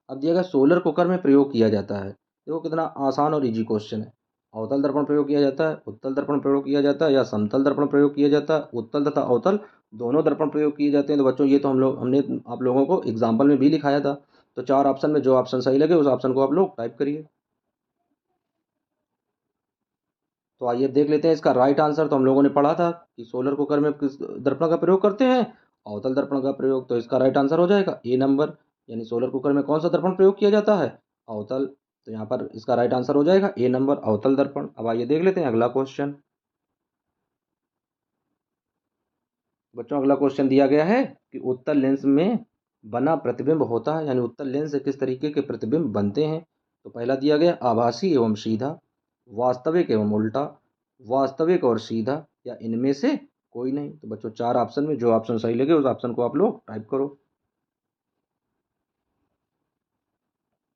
अब दिया गया सोलर कुकर में प्रयोग किया जाता है। देखो कितना आसान और इजी क्वेश्चन है। अवतल दर्पण प्रयोग किया जाता है, उत्तल दर्पण प्रयोग किया जाता है, या समतल दर्पण प्रयोग किया जाता है। उत्तल तथा अवतल दोनों दर्पण प्रयोग किए जाते हैं। तो बच्चों ये तो हमने आप लोगों को एग्जाम्पल में भी लिखाया था। तो चार ऑप्शन में जो ऑप्शन सही लगे उस ऑप्शन को आप लोग टाइप करिए। तो आइए अब देख लेते हैं इसका राइट आंसर। तो हम लोगों ने पढ़ा था कि सोलर कुकर में किस दर्पण का प्रयोग करते हैं, अवतल दर्पण का प्रयोग। तो इसका राइट आंसर हो जाएगा ए नंबर, यानी सोलर कुकर में कौन सा दर्पण प्रयोग किया जाता है, अवतल। तो यहाँ पर इसका राइट आंसर हो जाएगा ए नंबर, अवतल दर्पण। अब आइए देख लेते हैं अगला क्वेश्चन। बच्चों अगला क्वेश्चन दिया गया है कि उत्तल लेंस में बना प्रतिबिंब होता है, यानी उत्तल लेंस से किस तरीके के प्रतिबिंब बनते हैं। तो पहला दिया गया आभासी एवं सीधा, वास्तविक एवं उल्टा, वास्तविक और सीधा, या इनमें से कोई नहीं। तो बच्चों चार ऑप्शन में जो ऑप्शन सही लगे उस ऑप्शन को आप लोग टाइप करो।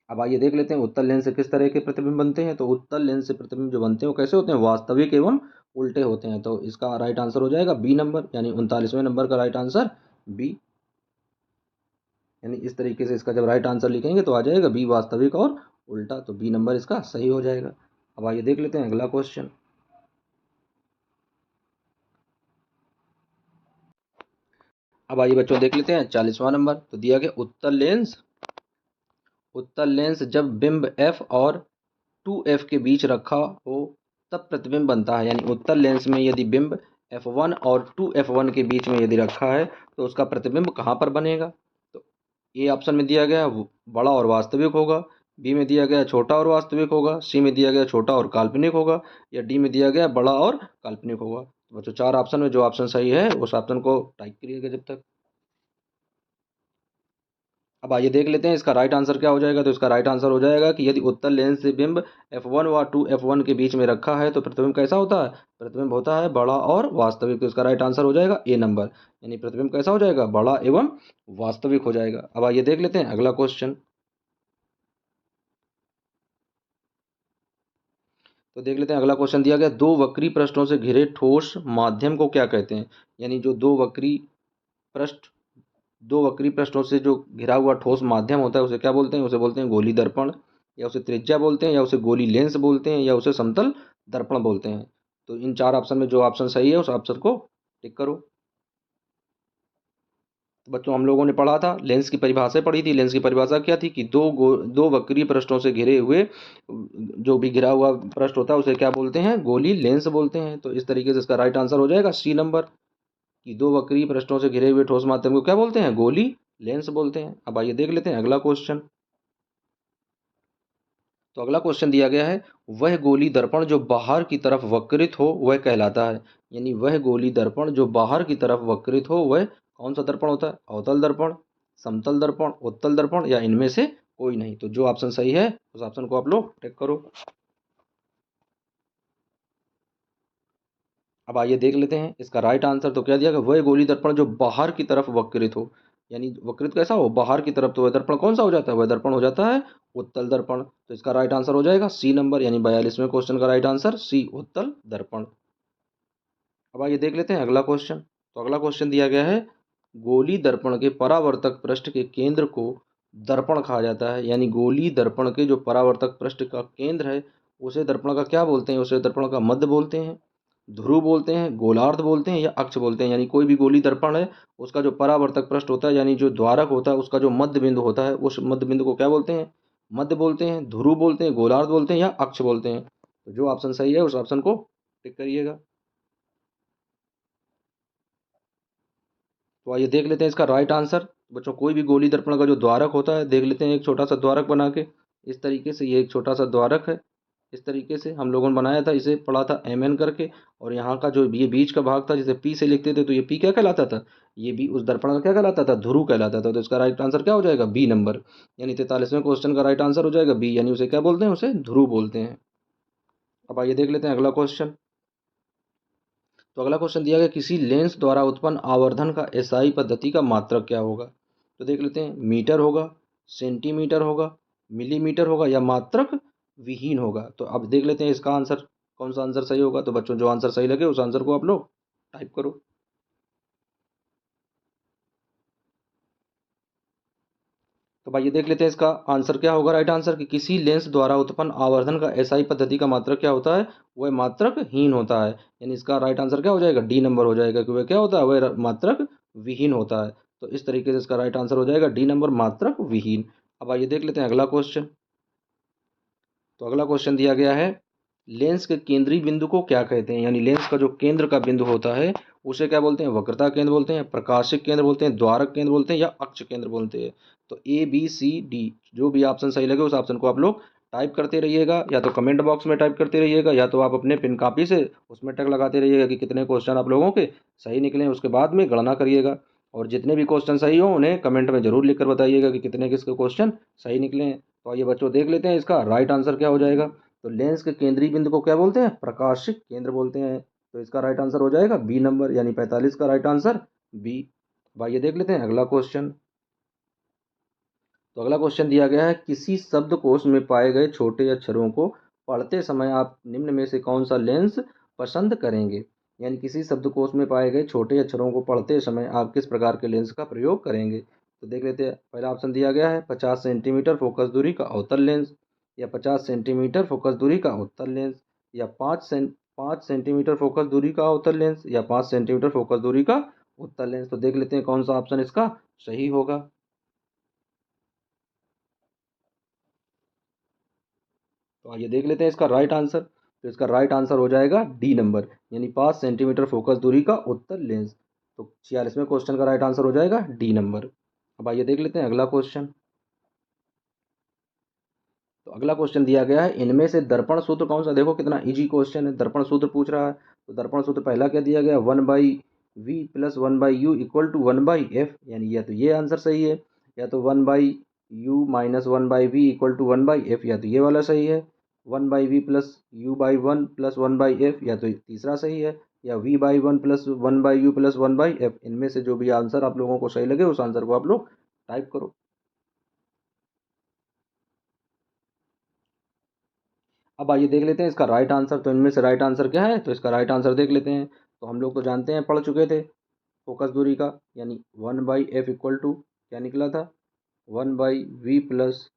अब आइए देख लेते हैं उत्तल लेंस से किस तरह के प्रतिबिंब बनते हैं। तो उत्तल लेंस से प्रतिबिंब जो बनते हैं वो कैसे होते हैं, वास्तविक एवं उल्टे होते हैं। तो इसका राइट आंसर हो जाएगा बी नंबर, यानी 39वें नंबर का राइट आंसर बी। यानी इस तरीके से इसका जब राइट आंसर लिखेंगे तो आ जाएगा बी, वास्तविक और उल्टा। तो बी नंबर इसका सही हो जाएगा। अब आइए देख लेते हैं अगला क्वेश्चन। अब आइए बच्चों देख लेते हैं 40वां नंबर। तो दिया गया उत्तल लेंस जब बिंब एफ और 2f के बीच रखा हो तब प्रतिबिंब बनता है। यानी उत्तल लेंस में यदि बिंब f1 और 2f1 के बीच में यदि रखा है तो उसका प्रतिबिंब कहाँ पर बनेगा। तो ए ऑप्शन में दिया गया बड़ा और वास्तविक होगा, बी में दिया गया छोटा और वास्तविक होगा, सी में दिया गया छोटा और काल्पनिक होगा, या डी में दिया गया बड़ा और काल्पनिक होगा। तो बच्चों चार ऑप्शन में जो ऑप्शन सही है उस ऑप्शन को टाइप करिएगा जब तक। अब आइए देख लेते हैं इसका राइट आंसर क्या हो जाएगा। तो इसका राइट आंसर हो जाएगा कि यदि उत्तल लेंस से बिंब f1 व 2f1 के बीच में रखा है तो प्रतिबिंब कैसा होता है, प्रतिबिंब होता है बड़ा और वास्तविक। तो इसका राइट आंसर हो जाएगा ए नंबर, यानी प्रतिबिंब कैसा हो जाएगा, बड़ा एवं वास्तविक हो जाएगा। अब आइए देख लेते हैं अगला क्वेश्चन। तो देख लेते हैं अगला क्वेश्चन दिया गया, दो वक्री पृष्ठों से घिरे ठोस माध्यम को क्या कहते हैं। यानी जो पृष्ठ दो वक्री पृष्ठों से जो घिरा हुआ ठोस माध्यम होता है उसे क्या बोलते हैं, उसे बोलते हैं गोली दर्पण, या उसे त्रिज्या बोलते हैं, या उसे गोली लेंस बोलते हैं, या उसे समतल दर्पण बोलते हैं। तो इन चार ऑप्शन में जो ऑप्शन सही है उस ऑप्शन को टिक करो। तो बच्चों हम लोगों ने पढ़ा था, लेंस की परिभाषा पढ़ी थी। लेंस की परिभाषा क्या थी कि दो वक्री पृष्ठों से घिरे हुए जो भी घिरा हुआ पृष्ठ होता है उसे क्या बोलते हैं, गोली लेंस बोलते हैं। तो इस तरीके से इसका राइट आंसर हो जाएगा सी नंबर, कि दो वक्री पृष्ठों से घिरे हुए ठोस माध्यम को क्या बोलते हैं, गोली लेंस बोलते हैं। अब आइए देख लेते हैं अगला क्वेश्चन। तो अगला क्वेश्चन दिया गया है, वह गोली दर्पण जो बाहर की तरफ वक्रित हो वह कहलाता है। यानी वह गोली दर्पण जो बाहर की तरफ वक्रित हो वह कौन सा दर्पण होता है? अवतल दर्पण, समतल दर्पण, उत्तल दर्पण या इनमें से कोई नहीं। तो जो ऑप्शन सही है उस ऑप्शन को आप लोग टिक करो। अब आइए देख लेते हैं इसका राइट आंसर। तो क्या दिया गया? वह गोली दर्पण जो बाहर की तरफ वक्रित हो। यानी वक्रित कैसा हो? बाहर की तरफ। तो वह दर्पण कौन सा हो जाता है? वह दर्पण हो जाता है उत्तल दर्पण। तो इसका राइट आंसर हो जाएगा सी नंबर, यानी 42वें क्वेश्चन का राइट आंसर सी, उत्तल दर्पण। अब आइए देख लेते हैं अगला क्वेश्चन। तो अगला क्वेश्चन दिया गया है, गोली दर्पण के परावर्तक पृष्ठ के केंद्र को दर्पण कहा जाता है। यानी गोली दर्पण के जो परावर्तक पृष्ठ का केंद्र है उसे दर्पण का क्या बोलते हैं? उसे दर्पण का मध्य बोलते हैं, ध्रुव बोलते हैं, गोलार्ध बोलते हैं या अक्ष बोलते हैं। यानी कोई भी गोली दर्पण है उसका जो परावर्तक पृष्ठ होता है यानी जो द्वारक होता है उसका जो मध्य बिंदु होता है उस मध्य बिंदु को क्या बोलते हैं? मध्य बोलते हैं, ध्रुव बोलते हैं, गोलार्ध बोलते हैं या अक्ष बोलते हैं। तो जो ऑप्शन सही है उस ऑप्शन को टिक करिएगा। तो आइए देख लेते हैं इसका राइट आंसर। बच्चों कोई भी गोली दर्पण का जो द्वारक होता है, देख लेते हैं एक छोटा सा द्वारक बना के। इस तरीके से ये एक छोटा सा द्वारक है। इस तरीके से हम लोगों ने बनाया था, इसे पढ़ा था एम एन करके। और यहाँ का जो ये बीच का भाग था जिसे पी से लिखते थे, तो ये पी क्या कहलाता था? ये भी उस दर्पण का क्या कहलाता था? ध्रुव कहलाता था। तो इसका राइट आंसर क्या हो जाएगा? बी नंबर, यानी 43वें क्वेश्चन का राइट आंसर हो जाएगा बी, यानी उसे क्या बोलते हैं? उसे ध्रुव बोलते हैं। अब आइए देख लेते हैं अगला क्वेश्चन। तो अगला क्वेश्चन दिया गया, किसी लेंस द्वारा उत्पन्न आवर्धन का एसआई पद्धति का मात्रक क्या होगा? तो देख लेते हैं, मीटर होगा, सेंटीमीटर होगा, मिलीमीटर होगा या मात्रक विहीन होगा। तो अब देख लेते हैं इसका आंसर, कौन सा आंसर सही होगा। तो बच्चों जो आंसर सही लगे उस आंसर को आप लोग टाइप करो। तो भाई ये देख लेते हैं इसका आंसर क्या होगा। राइट आंसर कि किसी लेंस द्वारा उत्पन्न आवर्धन का एसआई पद्धति का मात्रक क्या होता है? वह मात्रक हीन होता है। यानी इसका राइट आंसर क्या हो जाएगा? डी नंबर हो जाएगा कि वह क्या होता है? वह मात्रक विहीन होता है। तो इस तरीके से इसका राइट आंसर हो जाएगा डी नंबर, मात्रक विहीन। अब आइए देख लेते हैं अगला क्वेश्चन। तो अगला क्वेश्चन दिया गया है, लेंस के केंद्रीय बिंदु को क्या कहते हैं? यानी लेंस का जो केंद्र का बिंदु होता है उसे क्या बोलते हैं? वक्रता केंद्र बोलते हैं, प्रकाशिक केंद्र बोलते हैं, द्वारक केंद्र बोलते हैं या अक्ष केंद्र बोलते हैं। तो ए बी सी डी, जो भी ऑप्शन सही लगे उस ऑप्शन को आप लोग टाइप करते रहिएगा, या तो कमेंट बॉक्स में टाइप करते रहिएगा या तो आप अपने पिन कॉपी से उसमें टक लगाते रहिएगा कि कितने क्वेश्चन आप लोगों के सही निकले। उसके बाद में गणना करिएगा और जितने भी क्वेश्चन सही हो उन्हें कमेंट में जरूर लिखकर बताइएगा कि कितने किसके क्वेश्चन सही निकले हैं। तो आइए बच्चों देख लेते हैं इसका राइट आंसर क्या हो जाएगा। तो लेंस के केंद्रीय बिंदु को क्या बोलते हैं? प्रकाशिक केंद्र बोलते हैं। तो इसका राइट आंसर हो जाएगा बी नंबर, यानी 45 का राइट आंसर बी। भाई देख लेते हैं अगला क्वेश्चन। तो अगला क्वेश्चन दिया गया है, किसी शब्दकोश में पाए गए छोटे अक्षरों को पढ़ते समय आप निम्न में से कौन सा लेंस पसंद करेंगे? यानी किसी शब्दकोश में पाए गए छोटे अक्षरों को पढ़ते समय आप किस प्रकार के लेंस का प्रयोग करेंगे? तो देख लेते हैं। पहला ऑप्शन दिया गया है 50 सेंटीमीटर फोकस दूरी का अवतल लेंस, या 50 सेंटीमीटर फोकस दूरी का उत्तल लेंस, या 5 सेंटीमीटर फोकस दूरी का अवतल लेंस, या 5 सेंटीमीटर फोकस दूरी का उत्तल लेंस। तो देख लेते हैं कौन सा ऑप्शन इसका सही होगा। तो आइए देख लेते हैं इसका राइट आंसर। तो इसका राइट आंसर हो जाएगा डी नंबर, यानी 5 सेंटीमीटर फोकस दूरी का उत्तल लेंस। तो 46वें क्वेश्चन का राइट आंसर हो जाएगा डी नंबर। अब आइए देख लेते हैं अगला क्वेश्चन। तो अगला क्वेश्चन दिया गया है, इनमें से दर्पण सूत्र कौन सा? देखो कितना इजी क्वेश्चन है, दर्पण सूत्र पूछ रहा है। तो दर्पण सूत्र पहला क्या दिया गया? 1/v plus 1/u equal to 1/f, यानी या तो ये आंसर सही है, या तो 1/u minus 1/v equal to 1/f, या तो ये वाला सही है। 1/v plus u/1 plus 1/f, या तो तीसरा सही है, या v/1 plus 1/u plus 1/f। इनमें से जो भी आंसर आप लोगों को सही लगे उस आंसर को आप लोग टाइप करो। अब आइए देख लेते हैं इसका राइट आंसर। तो इनमें से राइट आंसर क्या है? तो इसका राइट आंसर देख लेते हैं। तो हम लोग तो जानते हैं, पढ़ चुके थे फोकस दूरी का, यानी 1/f इक्वल टू क्या निकला था? 1/v plus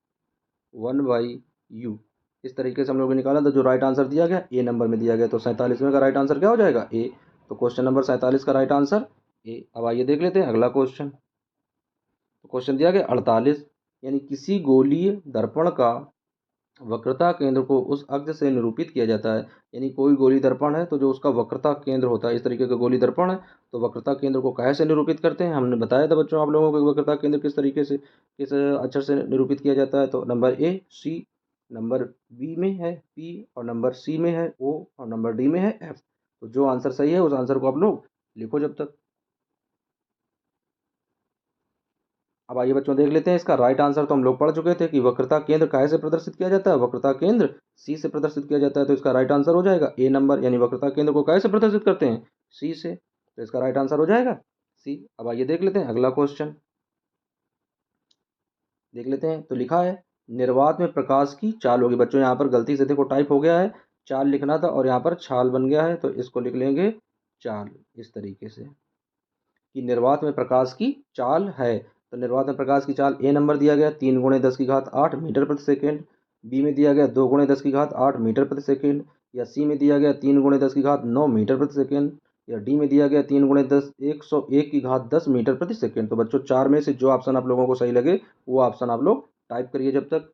1/u। इस तरीके से हम लोगों ने निकाला। तो जो राइट आंसर दिया गया ए नंबर में दिया गया। तो 47वें का राइट आंसर क्या हो जाएगा? ए। तो क्वेश्चन नंबर 47 का राइट आंसर ए। अब आइए देख लेते हैं अगला क्वेश्चन। तो क्वेश्चन दिया गया 48, यानी किसी गोलीय दर्पण का वक्रता केंद्र को उस अक्ष से निरूपित किया जाता है। यानी कोई गोली दर्पण है तो जो उसका वक्रता केंद्र होता है, इस तरीके का गोली दर्पण है तो वक्रता केंद्र को कैसे से निरूपित करते हैं? हमने बताया था बच्चों आप लोगों को वक्रता केंद्र किस तरीके से, किस अक्षर से निरूपित किया जाता है। तो number A C, number B में है पी, और नंबर सी में है ओ, और नंबर डी में है एफ। तो जो आंसर सही है उस आंसर को आप लोग लिखो जब तक। अब आइए बच्चों देख लेते हैं इसका राइट आंसर। तो हम लोग पढ़ चुके थे कि वक्रता केंद्र काय से प्रदर्शित किया जाता है, वक्रता केंद्र सी से प्रदर्शित किया जाता है। तो इसका राइट आंसर हो जाएगा ए नंबर, यानी वक्रता केंद्र को काय से प्रदर्शित करते हैं, सी से। तो इसका राइट आंसर हो जाएगा सी। अब आइए देख लेते हैं अगला क्वेश्चन, देख लेते हैं। तो लिखा है निर्वात में प्रकाश की चाल होगी। बच्चों यहाँ पर गलती से देखो टाइप हो गया है, चाल लिखना था और यहाँ पर छाल बन गया है, तो इसको लिख लेंगे चाल, इस तरीके से कि निर्वात में प्रकाश की चाल है। तो निर्वात में प्रकाश की चाल ए नंबर दिया गया 3 × 10⁸ मीटर प्रति सेकेंड, बी में दिया गया 2 × 10⁸ मीटर प्रति सेकेंड, या सी में दिया गया 3 × 10⁹ मीटर प्रति सेकेंड, या डी में दिया गया 3 × 10⁻101 मीटर प्रति सेकेंड। तो बच्चों चार में से जो ऑप्शन आप लोगों को सही लगे वो ऑप्शन आप लोग टाइप करिए जब तक।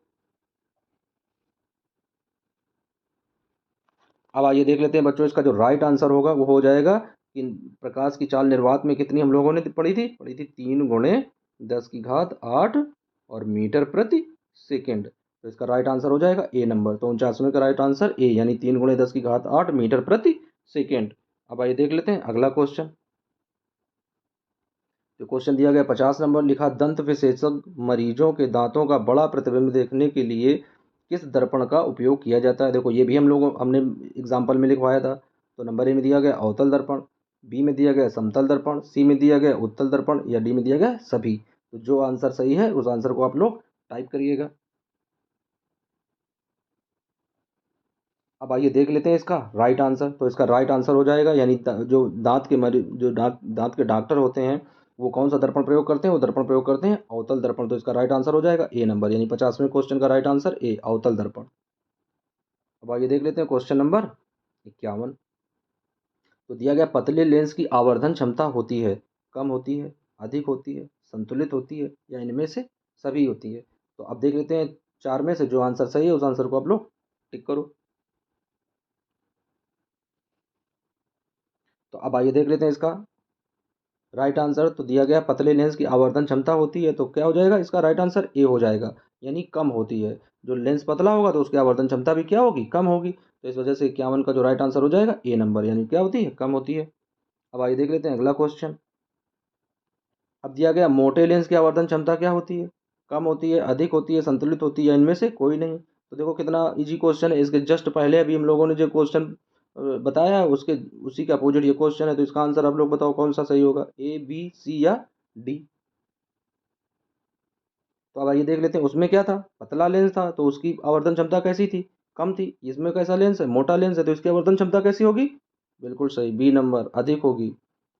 अब आइए देख लेते हैं बच्चों, इसका जो राइट आंसर होगा वो हो जाएगा कि प्रकाश की चाल निर्वात में कितनी हम लोगों ने पढ़ी थी 3 × 10⁸ और मीटर प्रति सेकेंड। तो इसका राइट आंसर हो जाएगा ए नंबर। तो 49वें का राइट आंसर ए, यानी 3 × 10⁸ मीटर प्रति सेकेंड। अब आइए देख लेते हैं अगला क्वेश्चन। जो क्वेश्चन दिया गया 50 नंबर, लिखा दंत विशेषज्ञ मरीजों के दांतों का बड़ा प्रतिबिंब देखने के लिए किस दर्पण का उपयोग किया जाता है। देखो ये भी हमने एग्जाम्पल में लिखवाया था। तो नंबर ए में दिया गया अवतल दर्पण, बी में दिया गया समतल दर्पण, सी में दिया गया उत्तल दर्पण, या डी में दिया गया सभी। तो जो आंसर सही है उस आंसर को आप लोग टाइप करिएगा। अब आइए देख लेते हैं इसका राइट आंसर। तो इसका राइट आंसर हो जाएगा, यानी जो दांत के मरीज, जो दांत के डॉक्टर होते हैं वो कौन सा दर्पण प्रयोग करते हैं, वो दर्पण प्रयोग करते हैं अवतल दर्पण। तो इसका राइट आंसर हो जाएगा ए नंबर, यानी 50वें क्वेश्चन का राइट आंसर ए, अवतल दर्पण। अब आइए देख लेते हैं क्वेश्चन नंबर 51। तो दिया गया पतले लेंस की आवर्धन क्षमता होती है, कम होती है, अधिक होती है, संतुलित होती है, या इनमें से सभी होती है। तो अब देख लेते हैं चार में से जो आंसर सही है उस आंसर को आप लोग टिक करो। तो अब आइए देख लेते हैं इसका राइट आंसर। तो दिया गया पतले लेंस की आवर्धन क्षमता होती है, तो क्या हो जाएगा इसका राइट आंसर ए हो जाएगा, यानी कम होती है। जो लेंस पतला होगा तो उसकी आवर्धन क्षमता भी क्या होगी, कम होगी। तो इस वजह से 51 का जो राइट आंसर हो जाएगा ए नंबर, यानी क्या होती है, कम होती है। अब आइए देख लेते हैं अगला क्वेश्चन। अब दिया गया मोटे लेंस की आवर्धन क्षमता क्या होती है, कम होती है, अधिक होती है, संतुलित होती है, या इनमें से कोई नहीं। तो देखो कितना इजी क्वेश्चन है। इसके जस्ट पहले अभी हम लोगों ने जो क्वेश्चन बताया है उसके उसी के अपोजिट ये क्वेश्चन है। तो इसका आंसर आप लोग बताओ कौन सा सही होगा, ए बी सी या डी। तो अब आइए देख लेते हैं उसमें क्या था, पतला लेंस था तो उसकी आवर्धन क्षमता कैसी थी, कम थी। इसमें कैसा लेंस है, मोटा लेंस है, तो इसकी आवर्धन क्षमता कैसी होगी, बिल्कुल सही, बी नंबर, अधिक होगी।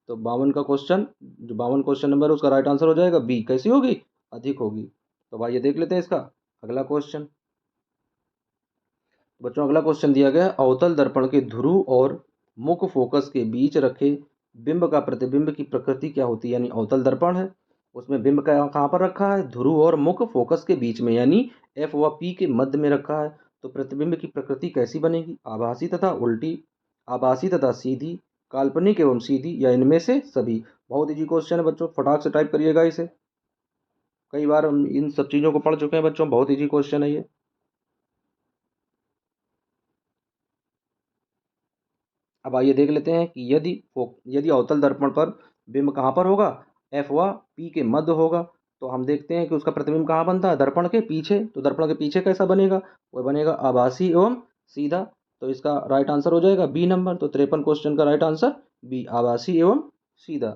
तो 52 का क्वेश्चन, जो 52 क्वेश्चन नंबर है उसका राइट आंसर हो जाएगा बी, कैसी होगी, अधिक होगी। तो अब आइए देख लेते हैं इसका अगला क्वेश्चन। बच्चों अगला क्वेश्चन दिया गया अवतल दर्पण के ध्रुव और मुख्य फोकस के बीच रखे बिंब का प्रतिबिंब की प्रकृति क्या होती है। यानी अवतल दर्पण है, उसमें बिंब का कहाँ पर रखा है, ध्रुव और मुख्य फोकस के बीच में, यानी एफ व पी के मध्य में रखा है। तो प्रतिबिंब की प्रकृति कैसी बनेगी, आभासी तथा उल्टी, आभासी तथा सीधी, काल्पनिक एवं सीधी, या इनमें से सभी। बहुत इजी क्वेश्चन है बच्चों, फटाक से टाइप करिएगा इसे। कई बार हम इन सब चीज़ों को पढ़ चुके हैं बच्चों, बहुत इजी क्वेश्चन है ये। अब आइए देख लेते हैं कि यदि अवतल दर्पण पर बिंब कहाँ पर होगा, एफ व पी के मध्य होगा। तो हम देखते हैं कि उसका प्रतिबिंब कहाँ बनता है, दर्पण के पीछे। तो दर्पण के पीछे कैसा बनेगा, वह बनेगा आभासी एवं सीधा। तो इसका राइट आंसर हो जाएगा बी नंबर। तो 53 क्वेश्चन का राइट आंसर बी, आभासी एवं सीधा।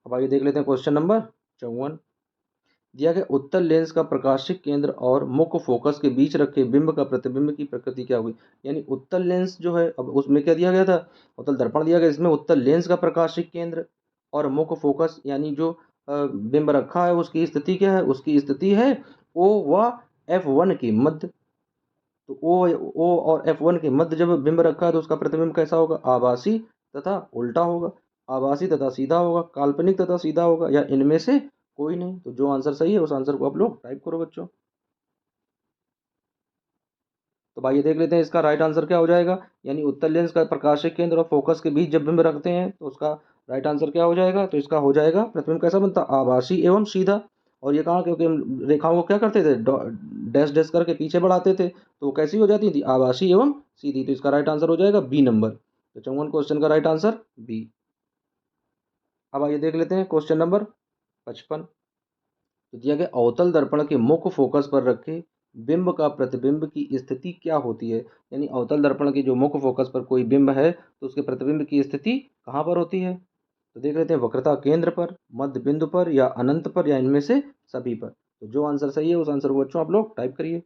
अब आइए देख लेते हैं क्वेश्चन नंबर 54। दिया गया उत्तल लेंस का प्रकाशिक केंद्र और मुख्य फोकस के बीच रखे बिंब का प्रतिबिंब की प्रकृति क्या होगी। यानी उत्तल लेंस जो है, अब उसमें क्या दिया गया था, उत्तल दर्पण दिया गया, इसमें उत्तल लेंस का प्रकाशिक केंद्र और मुख्य फोकस, यानी जो बिंब रखा है उसकी स्थिति क्या है, उसकी स्थिति है ओ व F1 के मध्य। तो ओ और F1 के मध्य जब बिंब रखा है तो उसका प्रतिबिंब कैसा होगा, आभासी तथा उल्टा होगा, आभासी तथा सीधा होगा, काल्पनिक तथा सीधा होगा, या इनमें से कोई नहीं। तो जो आंसर सही है उस आंसर को आप लोग टाइप करो बच्चों। तो भाई ये देख लेते हैं इसका राइट आंसर क्या हो जाएगा। यानी उत्तल लेंस का प्रकाशिक केंद्र और फोकस के बीच जब बिंब रखते हैं तो उसका राइट आंसर क्या हो जाएगा। तो इसका हो जाएगा प्रतिबिंब कैसा बनता, आभासी एवं सीधा। और ये कहाँ, क्योंकि हम रेखाओं को क्या करते थे, डैश डैश करके पीछे बढ़ाते थे तो वो कैसी हो जाती थी, आभासी एवं सीधी। तो इसका राइट आंसर हो जाएगा बी नंबर। तो 54 क्वेश्चन का राइट आंसर बी। अब आइए देख लेते हैं क्वेश्चन नंबर 55। तो दिया गया अवतल दर्पण के मुख्य फोकस पर रखे बिंब का प्रतिबिंब की स्थिति क्या होती है। यानी अवतल दर्पण के जो मुख्य फोकस पर कोई बिंब है तो उसके प्रतिबिंब की स्थिति कहाँ पर होती है। तो देख लेते हैं, वक्रता केंद्र पर, मध्य बिंदु पर, या अनंत पर, या इनमें से सभी पर। तो जो आंसर सही है उस आंसर को बच्चों आप लोग टाइप करिए।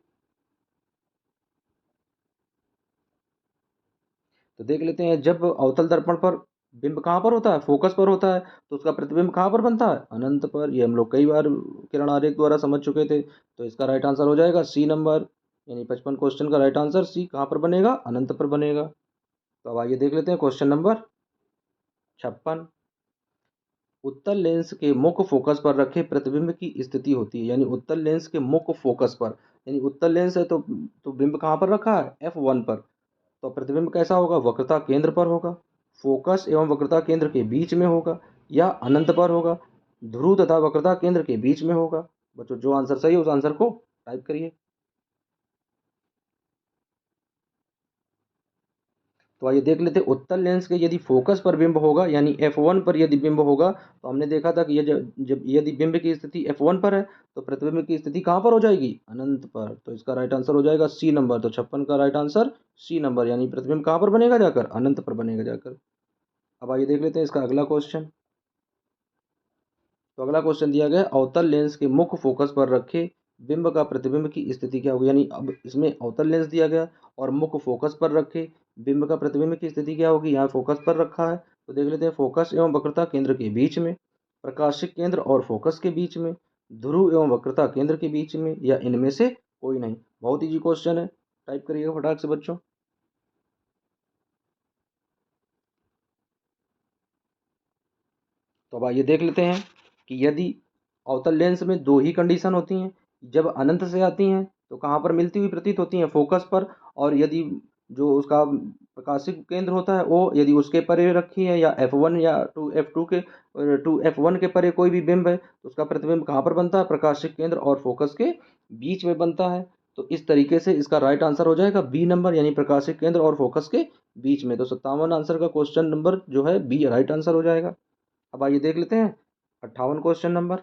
तो देख लेते हैं, जब अवतल दर्पण पर बिंब कहाँ पर होता है, फोकस पर होता है, तो उसका प्रतिबिंब कहाँ पर बनता है, अनंत पर। ये हम लोग कई बार किरण आरेख द्वारा समझ चुके थे। तो इसका राइट आंसर हो जाएगा सी नंबर। यानी 55 क्वेश्चन का राइट आंसर सी कहाँ पर बनेगा, अनंत पर बनेगा। तो अब आइए देख लेते हैं क्वेश्चन नंबर 56। उत्तल लेंस के मुख्य फोकस पर रखे प्रतिबिंब की स्थिति होती है। यानी उत्तल लेंस के मुख्य फोकस पर, यानी उत्तल लेंस है तो बिंब कहाँ पर रखा है, F1 पर। तो प्रतिबिंब कैसा होगा, वक्रता केंद्र पर होगा, फोकस एवं वक्रता केंद्र के बीच में होगा, या अनंत पर होगा, ध्रुव तथा वक्रता केंद्र के बीच में होगा। बच्चों जो आंसर सही है उस आंसर को टाइप करिए। तो आइए देख लेते हैं, उत्तल लेंस के यदि फोकस पर बिंब होगा यानी F1 पर यदि बिंब होगा, तो हमने देखा था कि ये जब यदि बिंब की स्थिति F1 पर है तो प्रतिबिंब की स्थिति कहाँ पर हो जाएगी, अनंत पर। तो इसका राइट आंसर हो जाएगा सी नंबर। तो 56 का राइट आंसर सी नंबर, यानी प्रतिबिंब कहाँ पर बनेगा जाकर, अनंत पर बनेगा जाकर। अब आइए देख लेते हैं इसका अगला क्वेश्चन। तो अगला क्वेश्चन दिया गया है, अवतल लेंस के मुख्य फोकस पर रखे बिंब का प्रतिबिंब की स्थिति क्या होगी। यानी अब इसमें अवतल लेंस दिया गया और मुख्य फोकस पर रखे बिंब का प्रतिबिंब की स्थिति क्या होगी। यहाँ फोकस पर रखा है तो देख लेते हैं, फोकस एवं वक्रता केंद्र के बीच में, प्रकाशिक केंद्र और फोकस के बीच में, ध्रुव एवं वक्रता केंद्र के बीच में, या इनमें से कोई नहीं। बहुत ईजी क्वेश्चन है, टाइप करिएगा फटाक से बच्चों। तो अब आइए देख लेते हैं कि यदि अवतल लेंस में दो ही कंडीशन होती हैं, जब अनंत से आती हैं तो कहाँ पर मिलती हुई प्रतीत होती हैं, फोकस पर। और यदि जो उसका प्रकाशिक केंद्र होता है वो यदि उसके परे रखी है, या F1 या टू एफ वन के परे कोई भी बिंब है तो उसका प्रतिबिंब कहाँ पर बनता है, प्रकाशिक केंद्र और फोकस के बीच में बनता है। तो इस तरीके से इसका राइट आंसर हो जाएगा बी नंबर, यानी प्रकाशिक केंद्र और फोकस के बीच में। तो 57 आंसर का क्वेश्चन नंबर जो है बी राइट आंसर हो जाएगा। अब आइए देख लेते हैं 58 क्वेश्चन नंबर।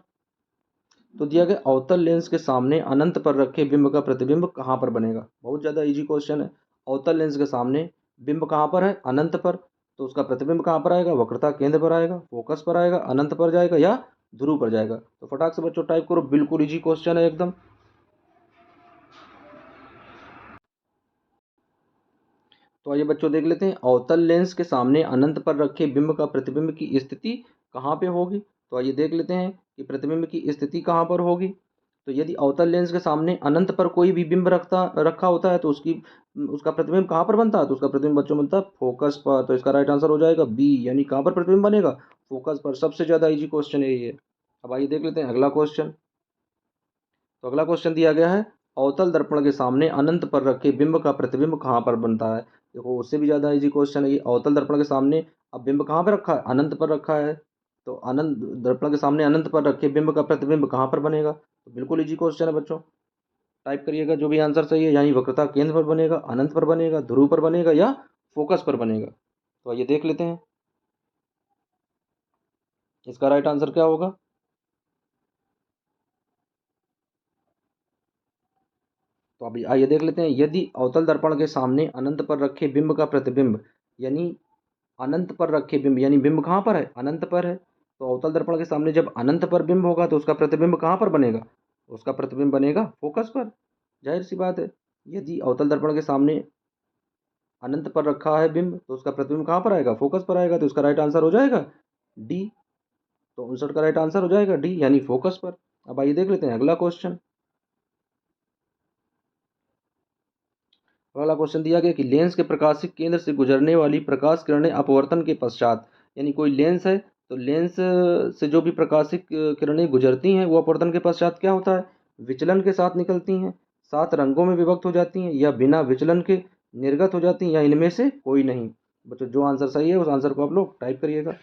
तो दिया गया अवतल लेंस के सामने अनंत पर रखे बिंब का प्रतिबिंब कहाँ पर बनेगा। बहुत ज़्यादा इजी क्वेश्चन है। अवतल लेंस के सामने बिंब कहाँ पर है, अनंत पर। तो उसका प्रतिबिंब कहाँ पर आएगा, वक्रता केंद्र पर आएगा, फोकस पर आएगा, अनंत पर जाएगा, या ध्रुव पर जाएगा। तो फटाक से बच्चों टाइप करो, बिल्कुल इजी क्वेश्चन है एकदम। तो आइए बच्चों देख लेते हैं, अवतल लेंस के सामने अनंत पर रखे बिंब का प्रतिबिंब की स्थिति कहाँ पे होगी। तो आइए देख लेते हैं कि प्रतिबिंब की स्थिति कहाँ पर होगी। तो यदि अवतल लेंस के सामने अनंत पर कोई भी बिंब रखा होता है तो उसका प्रतिबिंब कहाँ पर बनता है, तो उसका प्रतिबिंब बच्चों बनता है फोकस पर। तो इसका राइट आंसर हो जाएगा बी, यानी कहाँ पर प्रतिबिंब बनेगा, फोकस पर। सबसे ज़्यादा इजी क्वेश्चन है ये। अब आइए देख लेते हैं अगला क्वेश्चन। तो अगला क्वेश्चन दिया गया है, अवतल दर्पण के सामने अनंत पर रखे बिंब का प्रतिबिंब कहाँ पर बनता है। देखो उससे भी ज़्यादा इजी क्वेश्चन है ये। अवतल दर्पण के सामने अब बिंब कहाँ पर रखा है, अनंत पर रखा है। तो अनंत दर्पण के सामने अनंत पर रखे बिंब का प्रतिबिंब कहाँ पर बनेगा। तो बिल्कुल इजी क्वेश्चन है बच्चों, टाइप करिएगा जो भी आंसर सही है। यानी वक्रता केंद्र पर बनेगा, अनंत पर बनेगा, ध्रुव पर बनेगा, या फोकस पर बनेगा। तो आइए देख लेते हैं इसका राइट आंसर क्या होगा। तो अभी आइए देख लेते हैं, यदि अवतल दर्पण के सामने अनंत पर रखे बिंब का प्रतिबिंब, यानी अनंत पर रखे बिंब, यानी बिंब कहाँ पर है, अनंत पर है। तो अवतल दर्पण के सामने जब अनंत पर बिंब होगा तो उसका प्रतिबिंब कहाँ पर बनेगा, उसका प्रतिबिंब बनेगा फोकस पर। जाहिर सी बात है, यदि अवतल दर्पण के सामने अनंत पर रखा है बिंब तो उसका प्रतिबिंब कहाँ पर आएगा, फोकस पर आएगा। तो उसका राइट आंसर हो जाएगा डी। तो 59 का राइट आंसर हो जाएगा डी, यानी फोकस पर। अब आइए देख लेते हैं अगला क्वेश्चन। अगला क्वेश्चन दिया गया कि लेंस के प्रकाशिक केंद्र से गुजरने वाली प्रकाश किरणें अपवर्तन के पश्चात, यानी कोई लेंस है तो लेंस से जो भी प्रकाशिक किरणें गुजरती हैं वो अपवर्तन के पश्चात क्या होता है, विचलन के साथ निकलती हैं, सात रंगों में विभक्त हो जाती हैं, या बिना विचलन के निर्गत हो जाती हैं, या इनमें से कोई नहीं। बच्चों जो आंसर सही है उस आंसर को आप लोग टाइप करिएगा।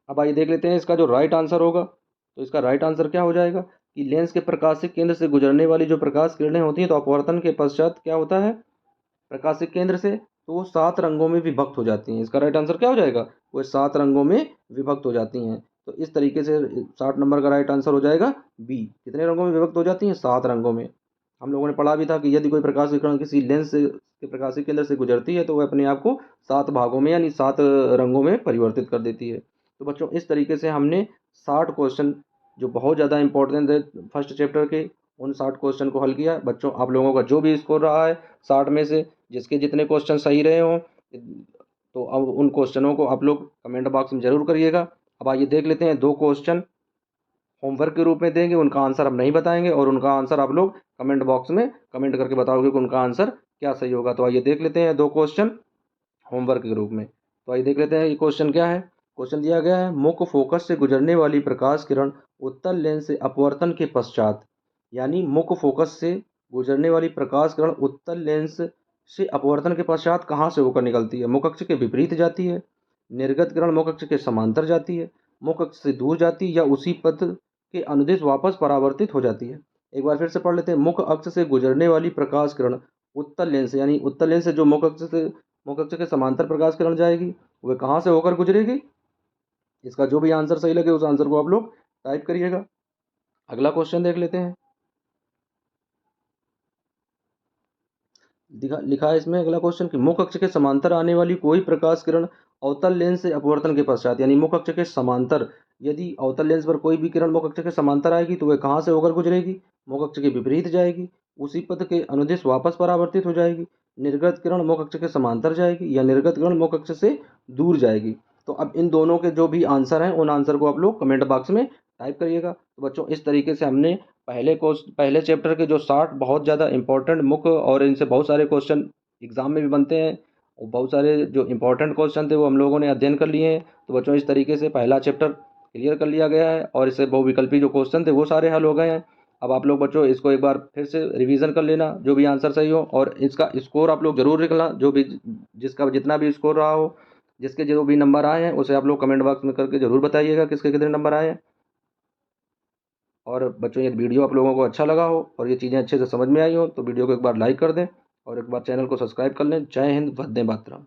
अब आइए देख लेते हैं इसका जो राइट आंसर होगा। तो इसका राइट आंसर क्या हो जाएगा कि लेंस के प्रकाशिक केंद्र से गुजरने वाली जो प्रकाश किरणें होती हैं तो अपवर्तन के पश्चात क्या होता है, प्रकाशिक केंद्र से तो वो 7 रंगों में विभक्त हो जाती हैं। इसका राइट आंसर क्या हो जाएगा, वो 7 रंगों में विभक्त हो जाती हैं। तो इस तरीके से 60 नंबर का राइट आंसर हो जाएगा बी। कितने रंगों में विभक्त हो जाती हैं, 7 रंगों में। हम लोगों ने पढ़ा भी था कि यदि कोई प्रकाश किरण किसी लेंस से के प्रकाशिक केंद्र से गुजरती है तो वह अपने आप को 7 भागों में यानी 7 रंगों में परिवर्तित कर देती है। तो बच्चों इस तरीके से हमने 60 क्वेश्चन जो बहुत ज़्यादा इंपॉर्टेंट है फर्स्ट चैप्टर के, उन 60 क्वेश्चन को हल किया। बच्चों आप लोगों का जो भी स्कोर रहा है 60 में से जिसके जितने क्वेश्चन सही रहे हों, तो अब उन क्वेश्चनों को आप लोग कमेंट बॉक्स में ज़रूर करिएगा। अब आइए देख लेते हैं 2 क्वेश्चन होमवर्क के रूप में देंगे, उनका आंसर हम नहीं बताएंगे और उनका आंसर आप लोग कमेंट बॉक्स में कमेंट करके बताओगे कि उनका आंसर क्या सही होगा। तो आइए देख लेते हैं 2 क्वेश्चन होमवर्क के रूप में। तो आइए देख लेते हैं ये क्वेश्चन क्या है। क्वेश्चन दिया गया है, मुख्य फोकस से गुजरने वाली प्रकाश किरण उत्तल लेंस से अपवर्तन के पश्चात, यानी मुख्य फोकस से गुजरने वाली प्रकाश किरण उत्तल लेंस से अपवर्तन के पश्चात कहाँ से होकर निकलती है। मुख्य अक्ष के विपरीत जाती है, निर्गत किरण मुख्य अक्ष के समांतर जाती है, मुख्य अक्ष से दूर जाती है या उसी पथ के अनुदिश वापस परावर्तित हो जाती है। एक बार फिर से पढ़ लेते हैं, मुख्य अक्ष से गुजरने वाली प्रकाश किरण उत्तल लेंस यानी उत्तल लेंस से जो मुख्य अक्ष के समांतर प्रकाश किरण जाएगी वह कहाँ से होकर गुजरेगी। इसका जो भी आंसर सही लगे उस आंसर को आप लोग टाइप करिएगा। अगला क्वेश्चन देख लेते हैं। लिखा है इसमें अगला क्वेश्चन कि मुख्य अक्ष के समांतर आने वाली कोई प्रकाश किरण अवतल लेंस से अपवर्तन के पश्चात, यानी मुख्य अक्ष के समांतर यदि अवतल लेंस पर कोई भी किरण मुख्य अक्ष के समांतर आएगी तो वह कहाँ से होकर गुजरेगी, मुख्य अक्ष के विपरीत जाएगी, उसी पथ के अनुदिश वापस परावर्तित हो जाएगी, निर्गत किरण मुख्य अक्ष के समांतर जाएगी या निर्गत किरण मुख्य अक्ष से दूर जाएगी। तो अब इन दोनों के जो भी आंसर हैं उन आंसर को आप लोग कमेंट बॉक्स में टाइप करिएगा। तो बच्चों इस तरीके से हमने पहले चैप्टर के जो 60 बहुत ज़्यादा इंपॉर्टेंट मुख्य और इनसे बहुत सारे क्वेश्चन एग्जाम में भी बनते हैं और बहुत सारे जो इंपॉर्टेंट क्वेश्चन थे वो हम लोगों ने अध्ययन कर लिए हैं। तो बच्चों इस तरीके से पहला चैप्टर क्लियर कर लिया गया है और इससे बहुविकल्पी जो क्वेश्चन थे वो सारे हल हो गए हैं। अब आप लोग बच्चों इसको एक बार फिर से रिवीजन कर लेना जो भी आंसर सही हो, और इसका स्कोर आप लोग जरूर लिखना, जो भी जिसका जितना भी स्कोर रहा हो, जिसके जो भी नंबर आए हैं उसे आप लोग कमेंट बॉक्स में करके जरूर बताइएगा किसके कितने नंबर आए हैं। और बच्चों ये वीडियो आप लोगों को अच्छा लगा हो और ये चीज़ें अच्छे से समझ में आई हो तो वीडियो को एक बार लाइक कर दें और एक बार चैनल को सब्सक्राइब कर लें। जय हिंद, वंदे मातरम।